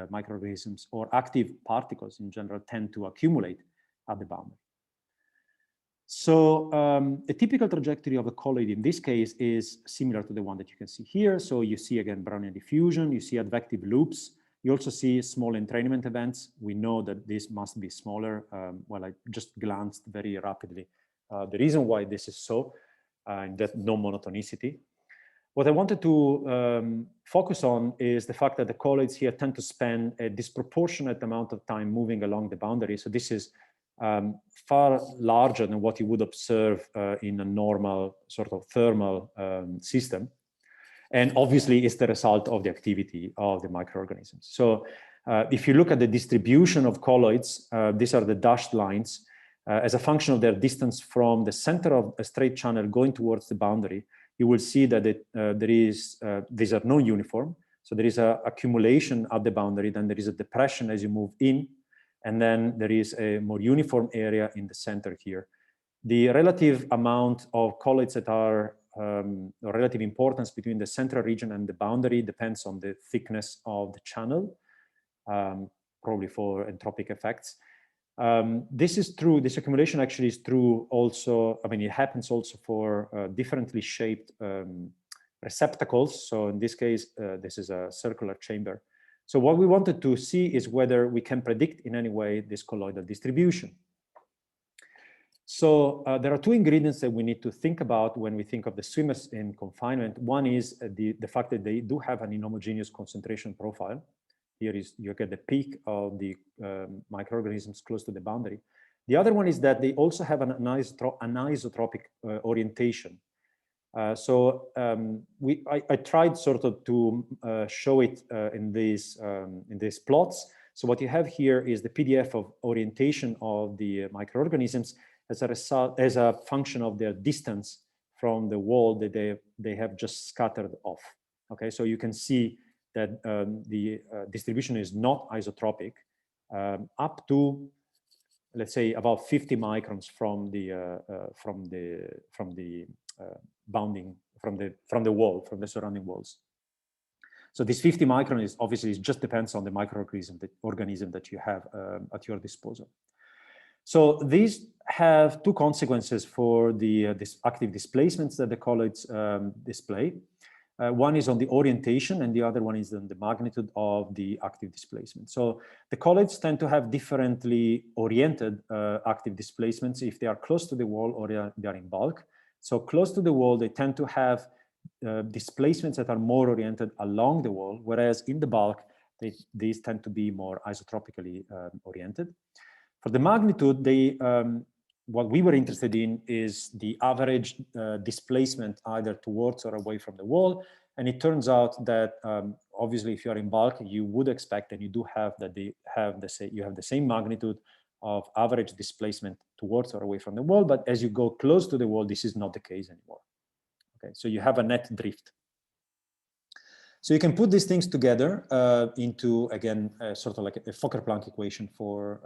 microorganisms or active particles in general tend to accumulate at the boundary. So a typical trajectory of a colloid in this case is similar to the one that you can see here. So you see again Brownian diffusion, you see advective loops. You also see small entrainment events. We know that this must be smaller. Well, I just glanced very rapidly. The reason why this is so, that no monotonicity. What I wanted to focus on is the fact that the colloids here tend to spend a disproportionate amount of time moving along the boundary. So this is far larger than what you would observe in a normal sort of thermal system. And obviously it's the result of the activity of the microorganisms. So if you look at the distribution of colloids, these are the dashed lines, as a function of their distance from the center of a straight channel going towards the boundary, you will see that these are non-uniform. So there is an accumulation at the boundary, then there is a depression as you move in, and then there is a more uniform area in the center here. The relative amount of colloids that are relative importance between the central region and the boundary depends on the thickness of the channel, probably for entropic effects. This is true, this accumulation actually is true also, I mean, it happens also for differently shaped receptacles. So in this case, this is a circular chamber. So what we wanted to see is whether we can predict in any way this colloidal distribution. So there are two ingredients that we need to think about when we think of the swimmers in confinement. One is the fact that they do have an inhomogeneous concentration profile. Here is, you get the peak of the microorganisms close to the boundary. The other one is that they also have an anisotropic orientation. I tried sort of to show it in these plots. So what you have here is the PDF of orientation of the microorganisms as a result, as a function of their distance from the wall that they have just scattered off. Okay, so you can see that the distribution is not isotropic up to, let's say, about 50 microns from the bounding from the wall, from the surrounding walls. So this 50 micron is obviously, it just depends on the microorganism that you have at your disposal. So these have two consequences for the active displacements that the colloids display. One is on the orientation and the other one is on the magnitude of the active displacement. So the colloids tend to have differently oriented active displacements if they are close to the wall or they are in bulk. So close to the wall, they tend to have displacements that are more oriented along the wall, whereas in the bulk, these tend to be more isotropically oriented. For the magnitude, what we were interested in is the average displacement either towards or away from the wall. And it turns out that obviously, if you are in bulk, you would expect, and you do have, that you have the same magnitude of average displacement towards or away from the wall. But as you go close to the wall, this is not the case anymore. Okay, so you have a net drift. So you can put these things together into, again, sort of like a Fokker-Planck equation for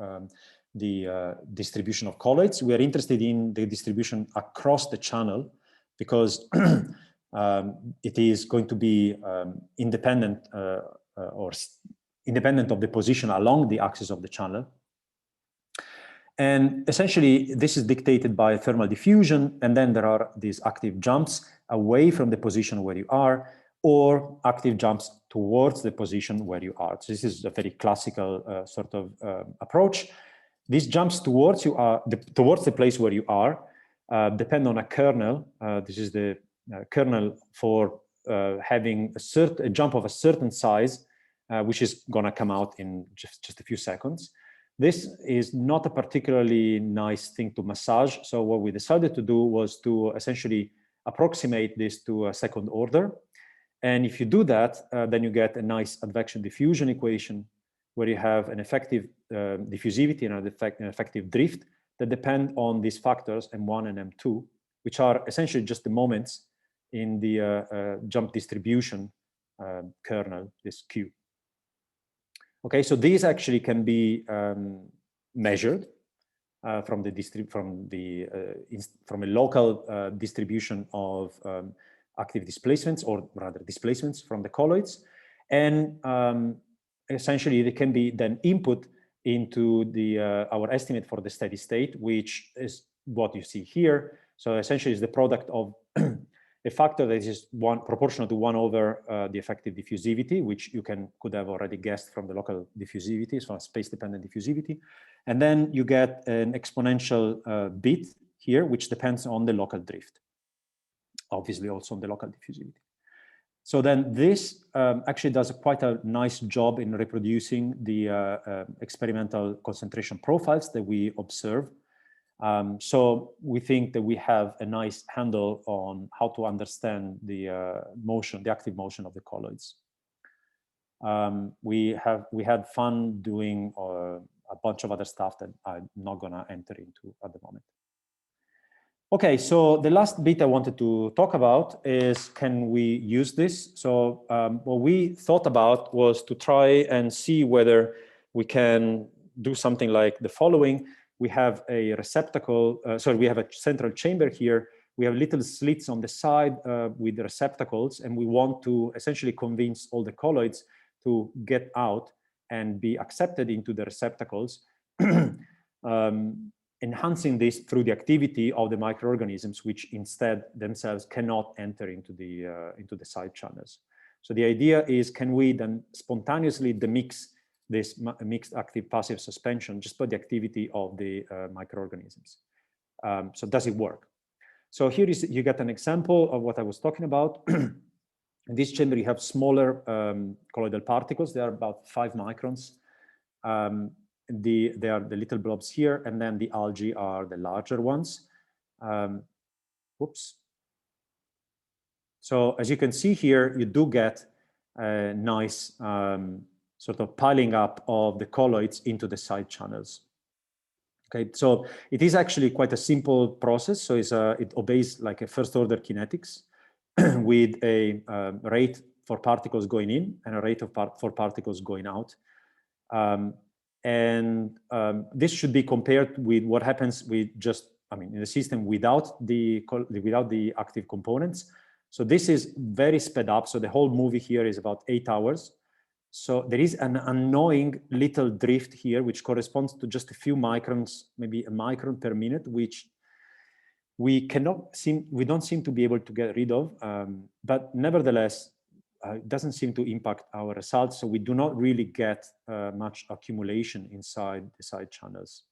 the distribution of colloids. We are interested in the distribution across the channel because it is going to be independent independent of the position along the axis of the channel. And essentially, this is dictated by thermal diffusion, and then there are these active jumps away from the position where you are, or active jumps towards the position where you are. So this is a very classical sort of approach. These jumps towards towards the place where you are depend on a kernel. This is the kernel for having a jump of a certain size, which is going to come out in just a few seconds. This is not a particularly nice thing to massage. So what we decided to do was to essentially approximate this to a second order. And if you do that, then you get a nice advection diffusion equation where you have an effective diffusivity and an effective drift that depend on these factors M1 and M2, which are essentially just the moments in the jump distribution kernel, this Q. Okay, so these actually can be measured from a local distribution of active displacements, or rather displacements from the colloids, and essentially they can be then input into our estimate for the steady state, which is what you see here. So essentially, it's the product of a factor that is proportional to 1 over the effective diffusivity, which you could have already guessed from the local diffusivity, so space-dependent diffusivity. And then you get an exponential bit here, which depends on the local drift, obviously also on the local diffusivity. So then this actually does quite a nice job in reproducing the experimental concentration profiles that we observe. So we think that we have a nice handle on how to understand the active motion of the colloids. We had fun doing a bunch of other stuff that I'm not going to enter into at the moment. Okay, so the last bit I wanted to talk about is, can we use this? So what we thought about was to try and see whether we can do something like the following. We have a receptacle, we have a central chamber here we have little slits on the side with the receptacles, and we want to essentially convince all the colloids to get out and be accepted into the receptacles, enhancing this through the activity of the microorganisms, which instead themselves cannot enter into the side channels. So the idea is, can we then spontaneously demix this mixed active-passive suspension just by the activity of the microorganisms? So does it work? So here you get an example of what I was talking about. In this chamber, you have smaller colloidal particles. They are about 5 microns. They are the little blobs here, and then the algae are the larger ones. Whoops. So as you can see here, you do get a nice sort of piling up of the colloids into the side channels. Okay, so it is actually quite a simple process. So it obeys like a first order kinetics with a rate for particles going in and a rate for particles going out. This should be compared with what happens with just, in the system without the active components. So this is very sped up. So the whole movie here is about 8 hours. So there is an annoying little drift here, which corresponds to just a few microns, maybe a micron per minute, which we don't seem to be able to get rid of. But nevertheless, it doesn't seem to impact our results. So we do not really get much accumulation inside the side channels.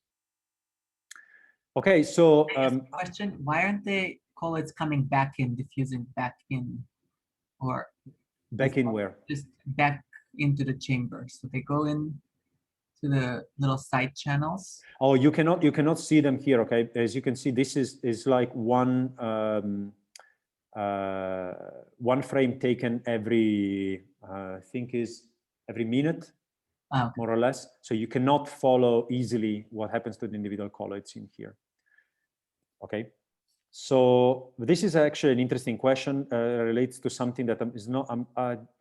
Okay, so question: why aren't the colloids coming back in, diffusing back in, or back in where? Just back into the chamber. So they go in to the little side channels. Oh, you cannot see them here. Okay, as you can see, this is like one frame taken every I think is every minute, okay, more or less. So you cannot follow easily what happens to the individual colloids in here. Okay. So this is actually an interesting question, relates to something that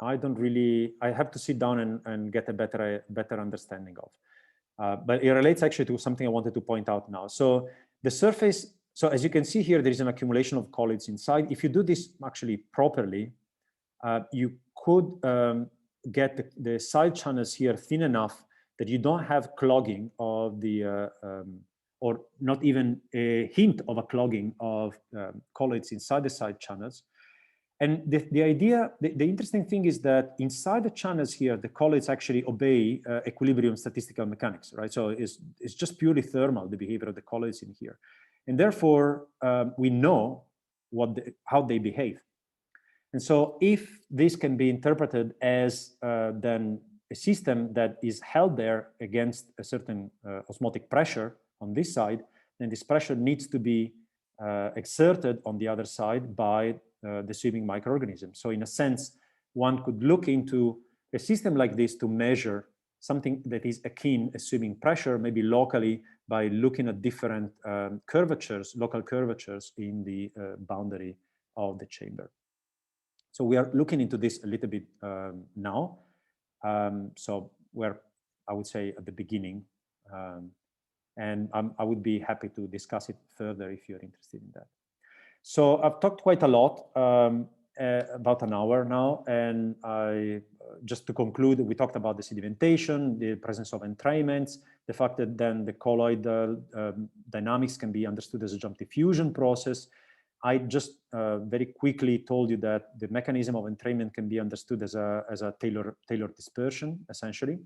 I don't really, I have to sit down and get a better understanding of. But it relates actually to something I wanted to point out now. So the surface, so as you can see here, there is an accumulation of colloids inside. If you do this actually properly, you could get the side channels here thin enough that you don't have clogging of the or not even a hint of a clogging of colloids inside the side channels. And the idea, the interesting thing is that inside the channels here, the colloids actually obey equilibrium statistical mechanics, right? So it's just purely thermal, the behavior of the colloids in here. And therefore, we know how they behave. And so if this can be interpreted as then a system that is held there against a certain osmotic pressure on this side, then this pressure needs to be exerted on the other side by the swimming microorganism. So in a sense, one could look into a system like this to measure something that is akin to swimming pressure, maybe locally, by looking at different curvatures, local curvatures in the boundary of the chamber. So we are looking into this a little bit now. So we're, I would say, at the beginning. And I would be happy to discuss it further if you're interested in that. So I've talked quite a lot, about an hour now. And just to conclude, we talked about the sedimentation, the presence of entrainments, the fact that then the colloidal dynamics can be understood as a jump diffusion process. I just very quickly told you that the mechanism of entrainment can be understood as a Taylor dispersion, essentially.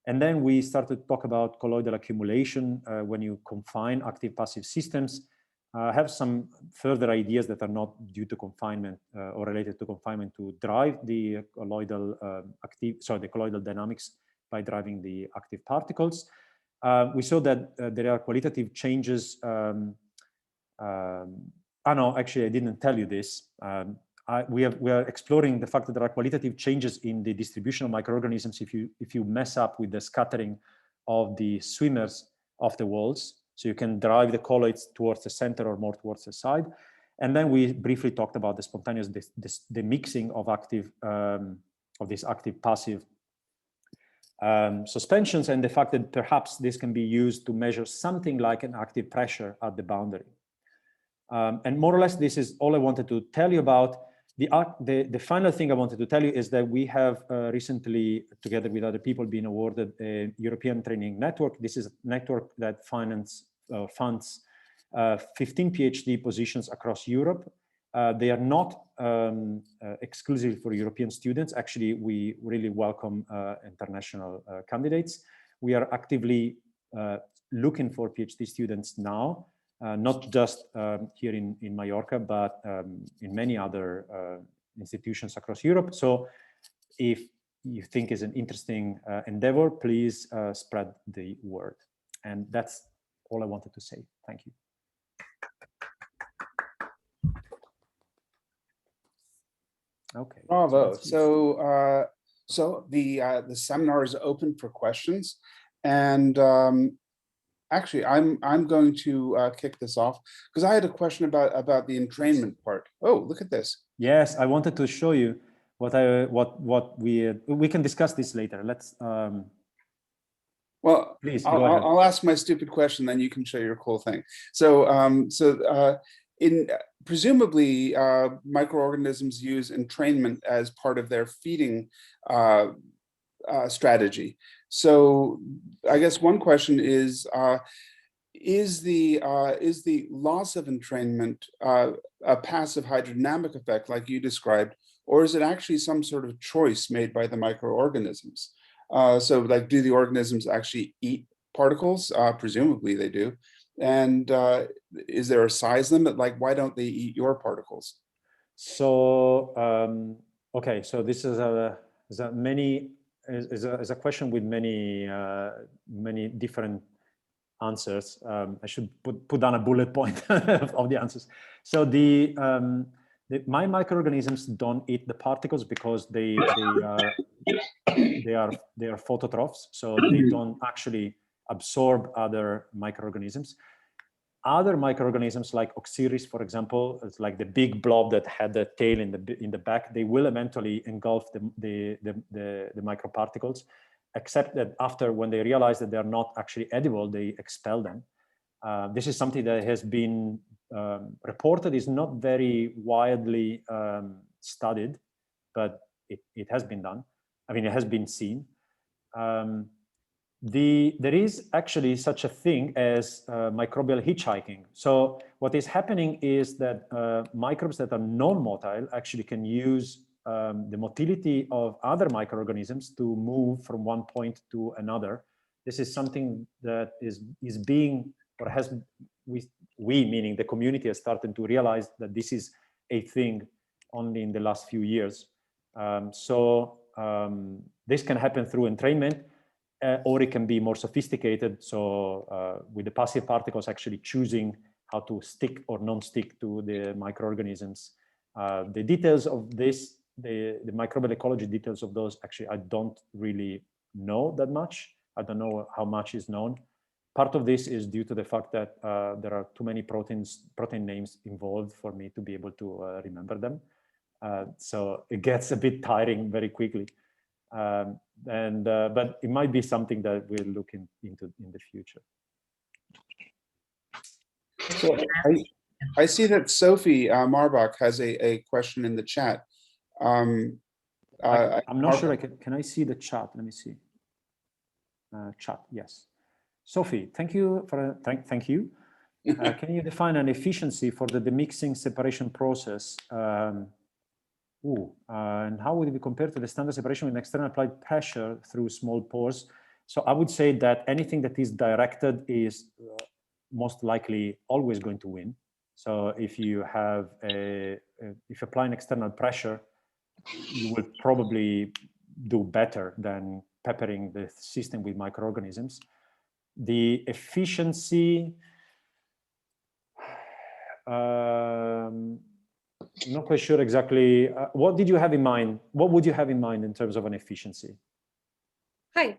And then we started to talk about colloidal accumulation when you confine active-passive systems. I have some further ideas that are not due to confinement or related to confinement to drive the colloidal the colloidal dynamics by driving the active particles. We saw that there are qualitative changes. No, actually, I didn't tell you this. We are exploring the fact that there are qualitative changes in the distribution of microorganisms if you mess up with the scattering of the swimmers of the walls. So you can drive the colloids towards the center or more towards the side. And then we briefly talked about the spontaneous demixing of these active-passive suspensions, and the fact that perhaps this can be used to measure something like an active pressure at the boundary. And more or less, this is all I wanted to tell you about. The final thing I wanted to tell you is that we have recently, together with other people, been awarded a European Training Network. This is a network that funds 15 PhD positions across Europe. They are not exclusive for European students. Actually, we really welcome international candidates. We are actively looking for PhD students now, not just here in Mallorca, but in many other institutions across Europe. So if you think is an interesting endeavor, please spread the word. And that's all I wanted to say. Thank you. Okay. Bravo. So the seminar is open for questions, and actually, I'm going to kick this off because I had a question about the entrainment part. Oh, look at this. Yes, I wanted to show you what we can discuss this later. Let's. Well, please go ahead. I'll ask my stupid question, then you can show your cool thing. So presumably microorganisms use entrainment as part of their feeding strategy. So I guess one question is the loss of entrainment a passive hydrodynamic effect like you described, or is it actually some sort of choice made by the microorganisms? So like, do the organisms actually eat particles? Presumably they do. And is there a size limit? Like, why don't they eat your particles? So, okay, so this is a question with many different answers. I should put down a bullet point of the answers. So my microorganisms don't eat the particles because they are phototrophs, so they don't actually absorb other microorganisms. Other microorganisms like Oxyris, for example, it's like the big blob that had the tail in the back. They will eventually engulf the microparticles, except that after, when they realize that they're not actually edible, they expel them. This is something that has been reported, is not very widely studied, but it has been done. I mean, it has been seen. There is actually such a thing as microbial hitchhiking. So what is happening is that microbes that are non-motile actually can use the motility of other microorganisms to move from one point to another. This is something that is being, or has, we meaning the community, has started to realize that this is a thing only in the last few years. This can happen through entrainment, or it can be more sophisticated. So with the passive particles actually choosing how to stick or non-stick to the microorganisms. The details of this, the microbial ecology details of those, actually, I don't really know that much. I don't know how much is known. Part of this is due to the fact that there are too many protein names involved for me to be able to remember them. So it gets a bit tiring very quickly. But it might be something that we'll look into in the future. So I see that Sophie Marbach has a question in the chat. I'm not sure. Can I see the chat? Let me see. Chat, yes. Sophie, thank you for thank you. Can you define an efficiency for the demixing separation process? And how would it be compared to the standard separation with external applied pressure through small pores? So I would say that anything that is directed is most likely always going to win. So if you have if you apply an external pressure, you will probably do better than peppering the system with microorganisms. The efficiency, I'm not quite sure exactly. What did you have in mind? What would you have in mind in terms of an efficiency? Hi.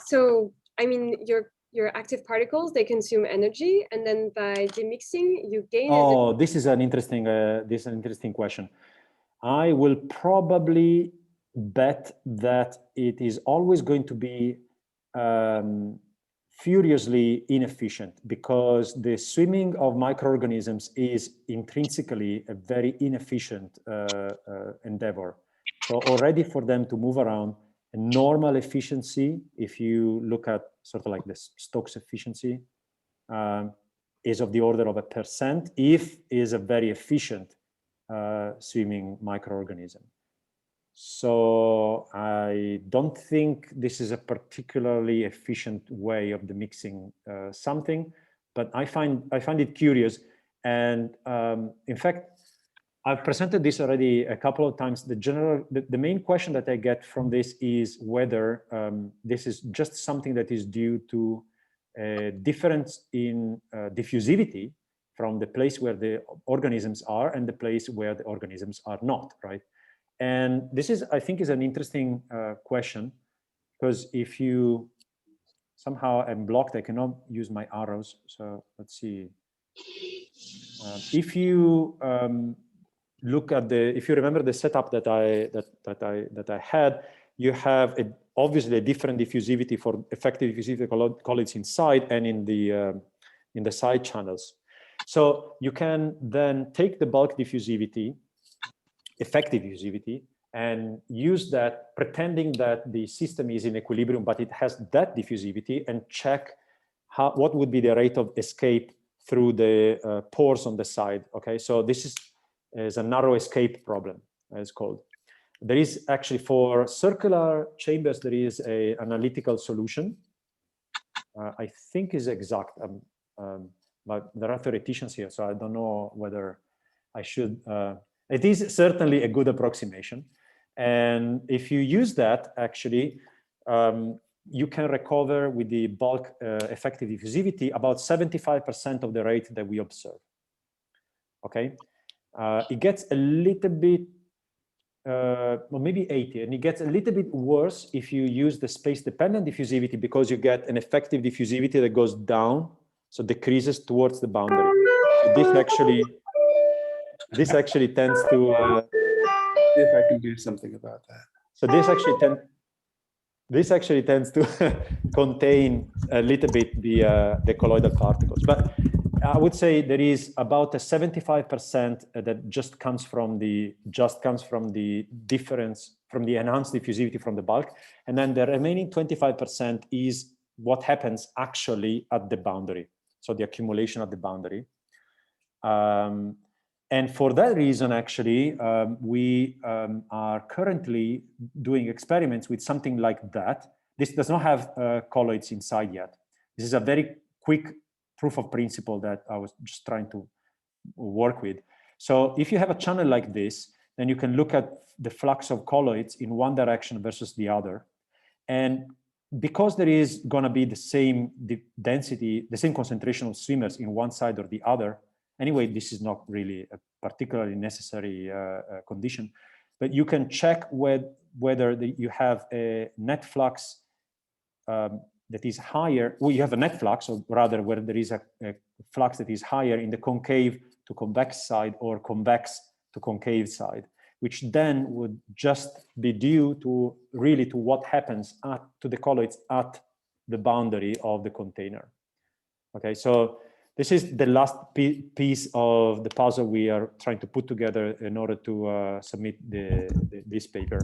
So, I mean, your active particles, they consume energy, and then by demixing, you gain. Oh, this is an interesting question. I will probably bet that it is always going to be furiously inefficient because the swimming of microorganisms is intrinsically a very inefficient endeavor. So already for them to move around, a normal efficiency, if you look at sort of like the Stokes efficiency, is of the order of 1% if is a very efficient swimming microorganism. So I don't think this is a particularly efficient way of demixing something, but I find it curious. And in fact, I've presented this already a couple of times. The main question that I get from this is whether this is just something that is due to a difference in diffusivity from the place where the organisms are and the place where the organisms are not, right? And this is, I think, is an interesting question, because if you somehow I'm blocked, I cannot use my arrows. So let's see. If you look at if you remember the setup that I had, you have obviously a different diffusivity for effective diffusivity colloids inside and in the side channels. So you can then take the bulk diffusivity, effective diffusivity, and use that, pretending that the system is in equilibrium, but it has that diffusivity, and check what would be the rate of escape through the pores on the side. Okay, so this is a narrow escape problem, as called. There is actually, for circular chambers, there is an analytical solution. I think is exact, but there are theoreticians here, so I don't know whether I should. It is certainly a good approximation. And if you use that, actually, you can recover with the bulk effective diffusivity about 75% of the rate that we observe. Okay, it gets a little bit, well, maybe 80, and it gets a little bit worse if you use the space-dependent diffusivity, because you get an effective diffusivity that goes down, so decreases towards the boundary. So this actually tends to. If I can do something about that. So this actually tends to contain a little bit the colloidal particles, but I would say there is about a 75% that just comes from the difference from the enhanced diffusivity from the bulk, and then the remaining 25% is what happens actually at the boundary, so the accumulation at the boundary. And for that reason, actually, we are currently doing experiments with something like that. This does not have colloids inside yet. This is a very quick proof of principle that I was just trying to work with. So if you have a channel like this, then you can look at the flux of colloids in one direction versus the other. And because there is going to be the same density, the same concentration of swimmers in one side or the other, anyway, this is not really a particularly necessary condition, but you can check whether you have a net flux that is higher. Well, you have a net flux, or rather where there is a flux that is higher in the concave to convex side or convex to concave side, which then would just be due to really to what happens to the colloids at the boundary of the container. Okay, so this is the last piece of the puzzle we are trying to put together in order to submit this paper.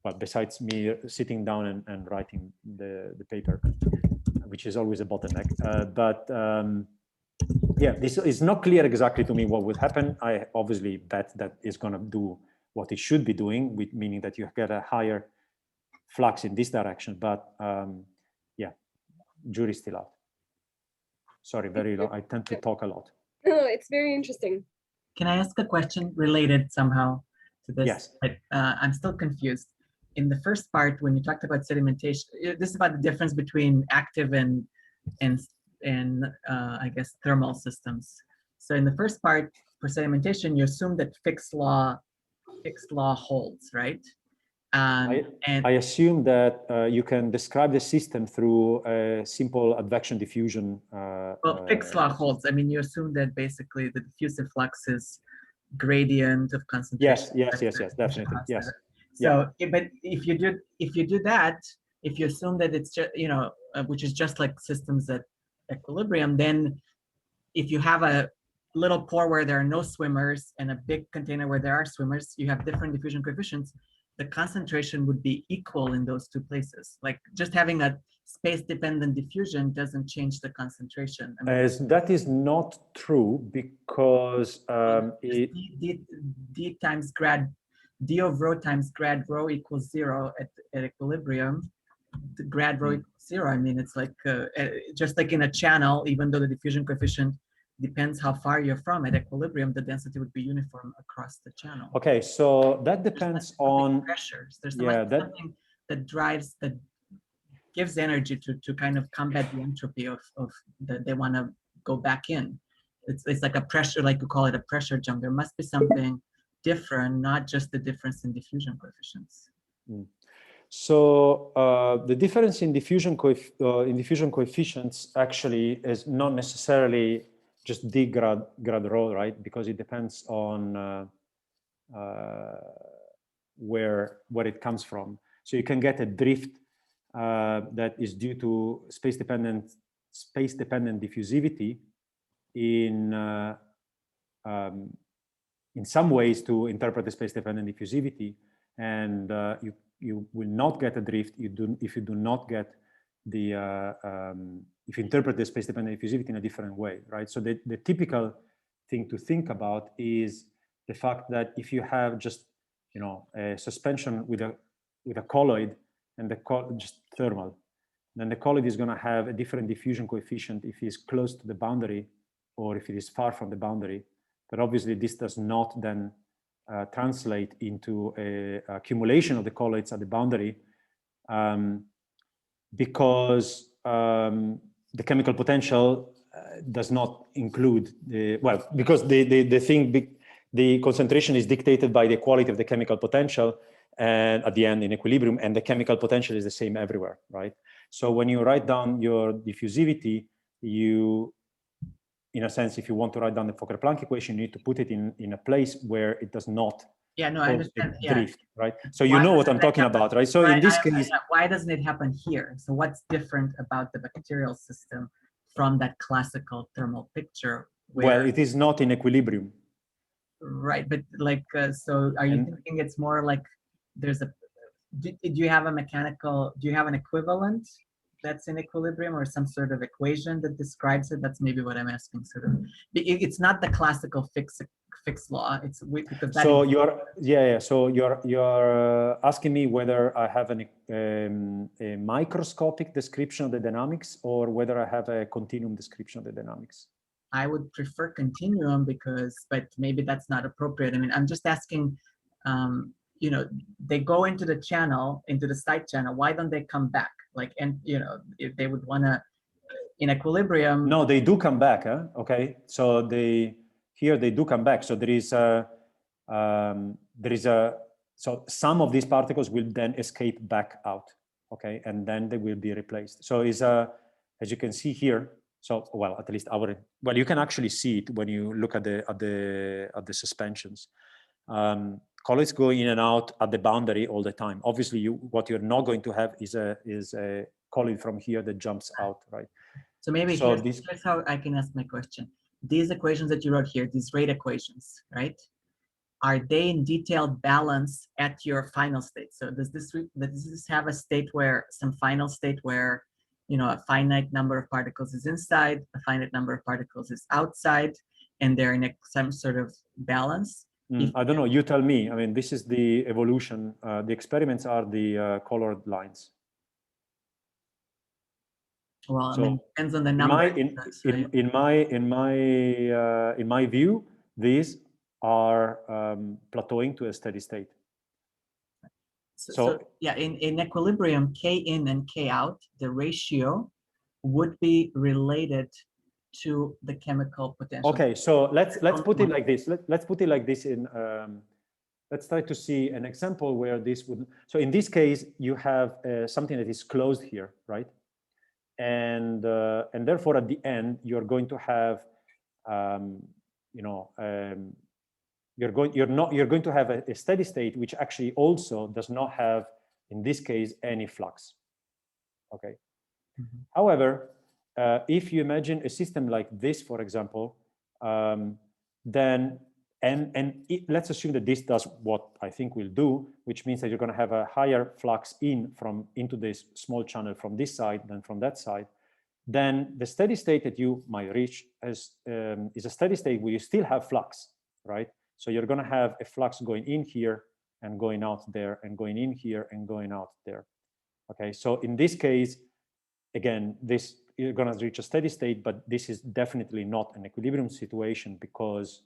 But besides me sitting down and writing the paper, which is always a bottleneck. Yeah, this is not clear exactly to me what would happen. I obviously bet that it's going to do what it should be doing, meaning that you get a higher flux in this direction. But yeah, jury's still out. Sorry, very long. I tend to talk a lot. No, it's very interesting. Can I ask a question related somehow to this? Yes. I'm still confused. In the first part, when you talked about sedimentation, this is about the difference between active and I guess thermal systems. So in the first part, for sedimentation, you assume that fixed law holds, right? I assume that you can describe the system through a simple advection diffusion. Well, fixed law holds. I mean, you assume that basically the diffusive flux is gradient of concentration. Yes, definitely. Yes. So, but if you do that, if you assume that it's just, which is just like systems at equilibrium, then if you have a little pore where there are no swimmers and a big container where there are swimmers, you have different diffusion coefficients. The concentration would be equal in those two places. Like just having a space-dependent diffusion doesn't change the concentration. I mean, As that is not true because d times grad, d of rho times grad rho equals 0 at equilibrium. The grad rho equals 0. I mean, it's like just like in a channel, even though the diffusion coefficient depends how far you're from at equilibrium, the density would be uniform across the channel. Okay, so that depends on pressures. There's something that drives, that gives energy to kind of combat the entropy of that they want to go back in. It's like a pressure, like you call it a pressure jump. There must be something different, not just the difference in diffusion coefficients. So the difference in diffusion coefficients actually is not necessarily just d grad rho, right? Because it depends on where it comes from. So you can get a drift that is due to space-dependent diffusivity in some ways to interpret the space-dependent diffusivity, and you will not get a drift if you do not get the if you interpret the space-dependent diffusivity in a different way, right? So the typical thing to think about is the fact that if you have just a suspension with a colloid and just thermal, then the colloid is going to have a different diffusion coefficient if it is close to the boundary or if it is far from the boundary. But obviously this does not then translate into a accumulation of the colloids at the boundary because the chemical potential does not include because the concentration is dictated by the quality of the chemical potential and at the end in equilibrium, and the chemical potential is the same everywhere, right? So when you write down your diffusivity, you, in a sense, if you want to write down the Fokker-Planck equation, you need to put it in a place where it does not I understand. drift, right? So you know what I'm talking about, right? So in this case, why doesn't it happen here? So what's different about the bacterial system from that classical thermal picture? Well, it is not in equilibrium. Right, but like, so are you thinking it's more like there's a, do you have an equivalent that's in equilibrium or some sort of equation that describes it? That's maybe what I'm asking, sort of. It's not the classical Fick's law. It's because that so so you're asking me whether I have a microscopic description of the dynamics or whether I have a continuum description of the dynamics. I would prefer continuum but maybe that's not appropriate. I mean, I'm just asking, they go into the channel, into the side channel. Why don't they come back? Like, and if they would want to, in equilibrium. No, they do come back. Huh? Okay, so they do come back. So so some of these particles will then escape back out. Okay, and then they will be replaced. So as you can see here. So, well, at least you can actually see it when you look at the suspensions. Colloids go in and out at the boundary all the time. Obviously, what you're not going to have is a colloid from here that jumps out, right? So maybe here's how I can ask my question. These equations that you wrote here, these rate equations, right? Are they in detailed balance at your final state? So does this have a state where, some final state where, a finite number of particles is inside, a finite number of particles is outside, and they're in some sort of balance? I don't know, you tell me. I mean, this is the evolution. The experiments are the colored lines. Well, so I mean, it depends on the number. In my view, these are plateauing to a steady state. So yeah, in equilibrium, K in and K out, the ratio would be related to the chemical potential. Okay, so let's put it like this. Let's put it like this in. Let's try to see an example where this would. So in this case, you have something that is closed here, right? And therefore, at the end, you're going to have, you're going to have a steady state which actually also does not have, in this case, any flux. Okay. However, if you imagine a system like this, for example, then let's assume that this does what I think we'll do, which means that you're going to have a higher flux into this small channel from this side than from that side. Then the steady state that you might reach is a steady state where you still have flux, right? So you're going to have a flux going in here and going out there and going in here and going out there. Okay, so in this case, again, you're going to reach a steady state, but this is definitely not an equilibrium situation because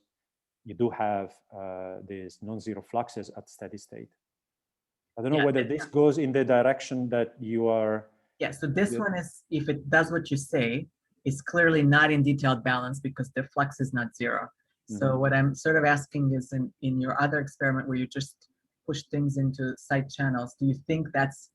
you do have these non-zero fluxes at steady state. I don't know whether this goes in the direction that you are. Yeah, so this one is, if it does what you say, it's clearly not in detailed balance because the flux is not zero. So what I'm sort of asking is in your other experiment where you just push things into side channels, do you think that's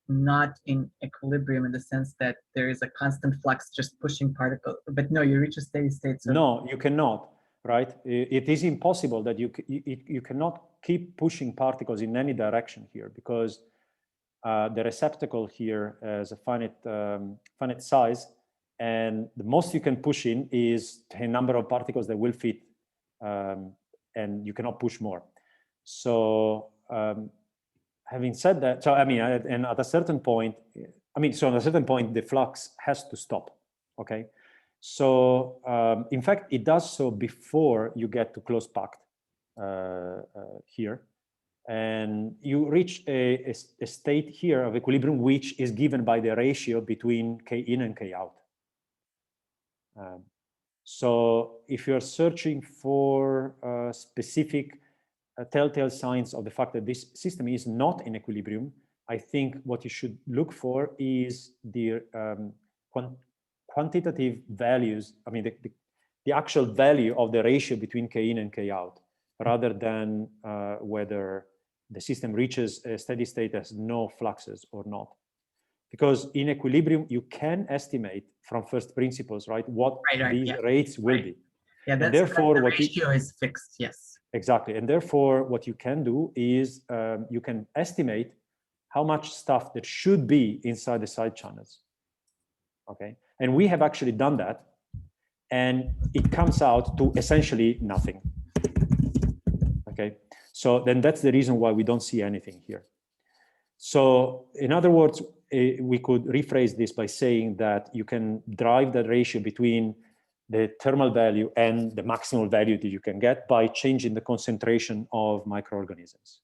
not in equilibrium in the sense that there is a constant flux just pushing particles? But no, you reach a steady state. So no, you cannot, right? It is impossible that you cannot keep pushing particles in any direction here because the receptacle here has a finite size, and the most you can push in is a number of particles that will fit, and you cannot push more. So having said that, so I mean, and at a certain point, the flux has to stop. Okay, so in fact, it does so before you get to close packed here. And you reach a state here of equilibrium, which is given by the ratio between K in and K out. So if you're searching for specific telltale signs of the fact that this system is not in equilibrium, I think what you should look for is the quantitative values, I mean, the actual value of the ratio between K in and K out, rather than whether the system reaches a steady state as no fluxes or not. Because in equilibrium, you can estimate from first principles, right, what these rates will be. Yeah, that's, therefore, the ratio is fixed, yes. Exactly, and therefore, what you can do is you can estimate how much stuff that should be inside the side channels, okay? And we have actually done that, and it comes out to essentially nothing, okay? So then that's the reason why we don't see anything here. So in other words, we could rephrase this by saying that you can drive that ratio between the thermal value and the maximal value that you can get by changing the concentration of microorganisms.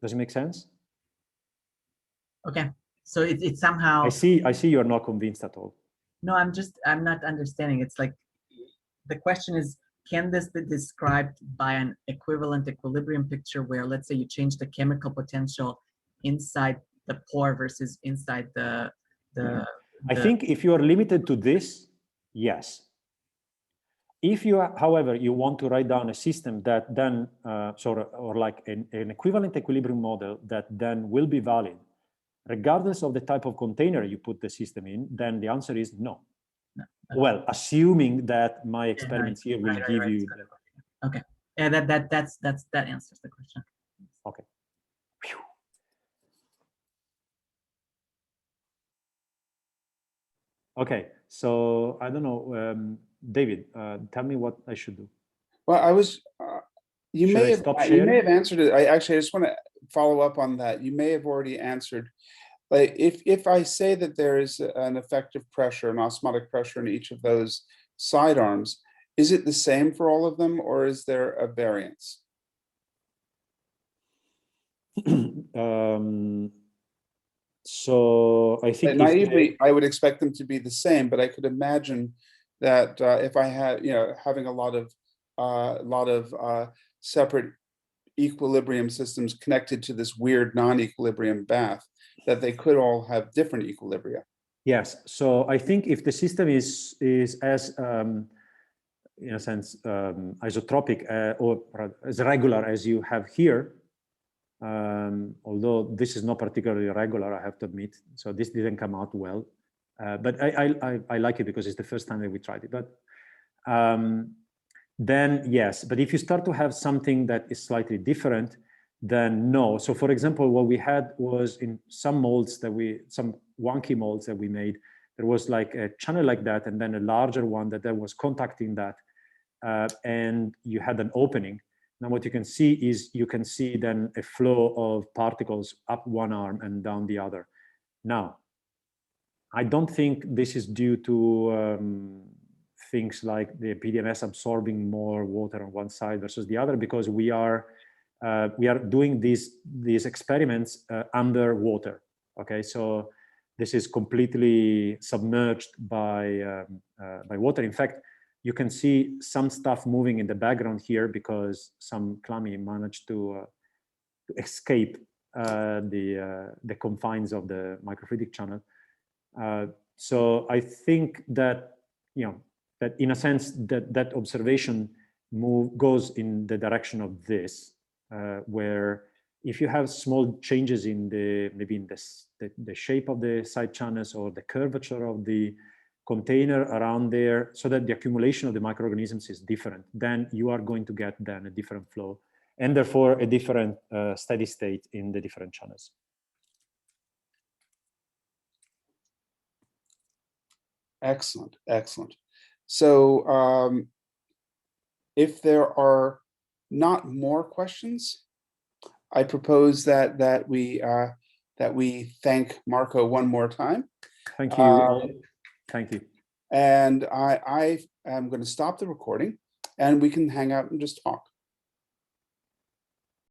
Does it make sense? Okay, so it somehow. I see you're not convinced at all. No, I'm not understanding. It's like, the question is, can this be described by an equivalent equilibrium picture where, let's say, you change the chemical potential inside the pore versus inside the I think if you are limited to this, yes. If you, however, you want to write down a system that then, or like an equivalent equilibrium model that then will be valid, regardless of the type of container you put the system in, then the answer is no. Well, assuming that my experiments here will give you. Okay, yeah, that answers the question. Okay. Whew. Okay, so I don't know, David, tell me what I should do. Well, I was, you may have answered it. I just want to follow up on that. You may have already answered. Like if I say that there is an effective pressure, an osmotic pressure in each of those side arms, is it the same for all of them, or is there a variance? So I think naively, I would expect them to be the same, but I could imagine that if I had, having a lot of separate equilibrium systems connected to this weird non-equilibrium bath, that they could all have different equilibria. Yes, so I think if the system is as in a sense isotropic or as regular as you have here, although this is not particularly regular, I have to admit, so this didn't come out well, but I like it because it's the first time that we tried it. But then yes, but if you start to have something that is slightly different, then no. So for example, what we had was in some molds some wonky molds that we made, there was like a channel like that, and then a larger one that was contacting that, and you had an opening. Now what you can see is, you can see then a flow of particles up one arm and down the other. Now, I don't think this is due to things like the PDMS absorbing more water on one side versus the other, because we are doing these experiments underwater. Okay, so this is completely submerged by water. In fact, you can see some stuff moving in the background here because some clammy managed to escape the confines of the microfluidic channel. So I think that, that in a sense that observation goes in the direction of this, where if you have small changes in maybe in the shape of the side channels or the curvature of the container around there, so that the accumulation of the microorganisms is different, then you are going to get then a different flow, and therefore a different steady state in the different channels. Excellent, excellent. So if there are not more questions, I propose that we thank Marco one more time. Thank you. Thank you. And I am going to stop the recording, and we can hang out and just talk.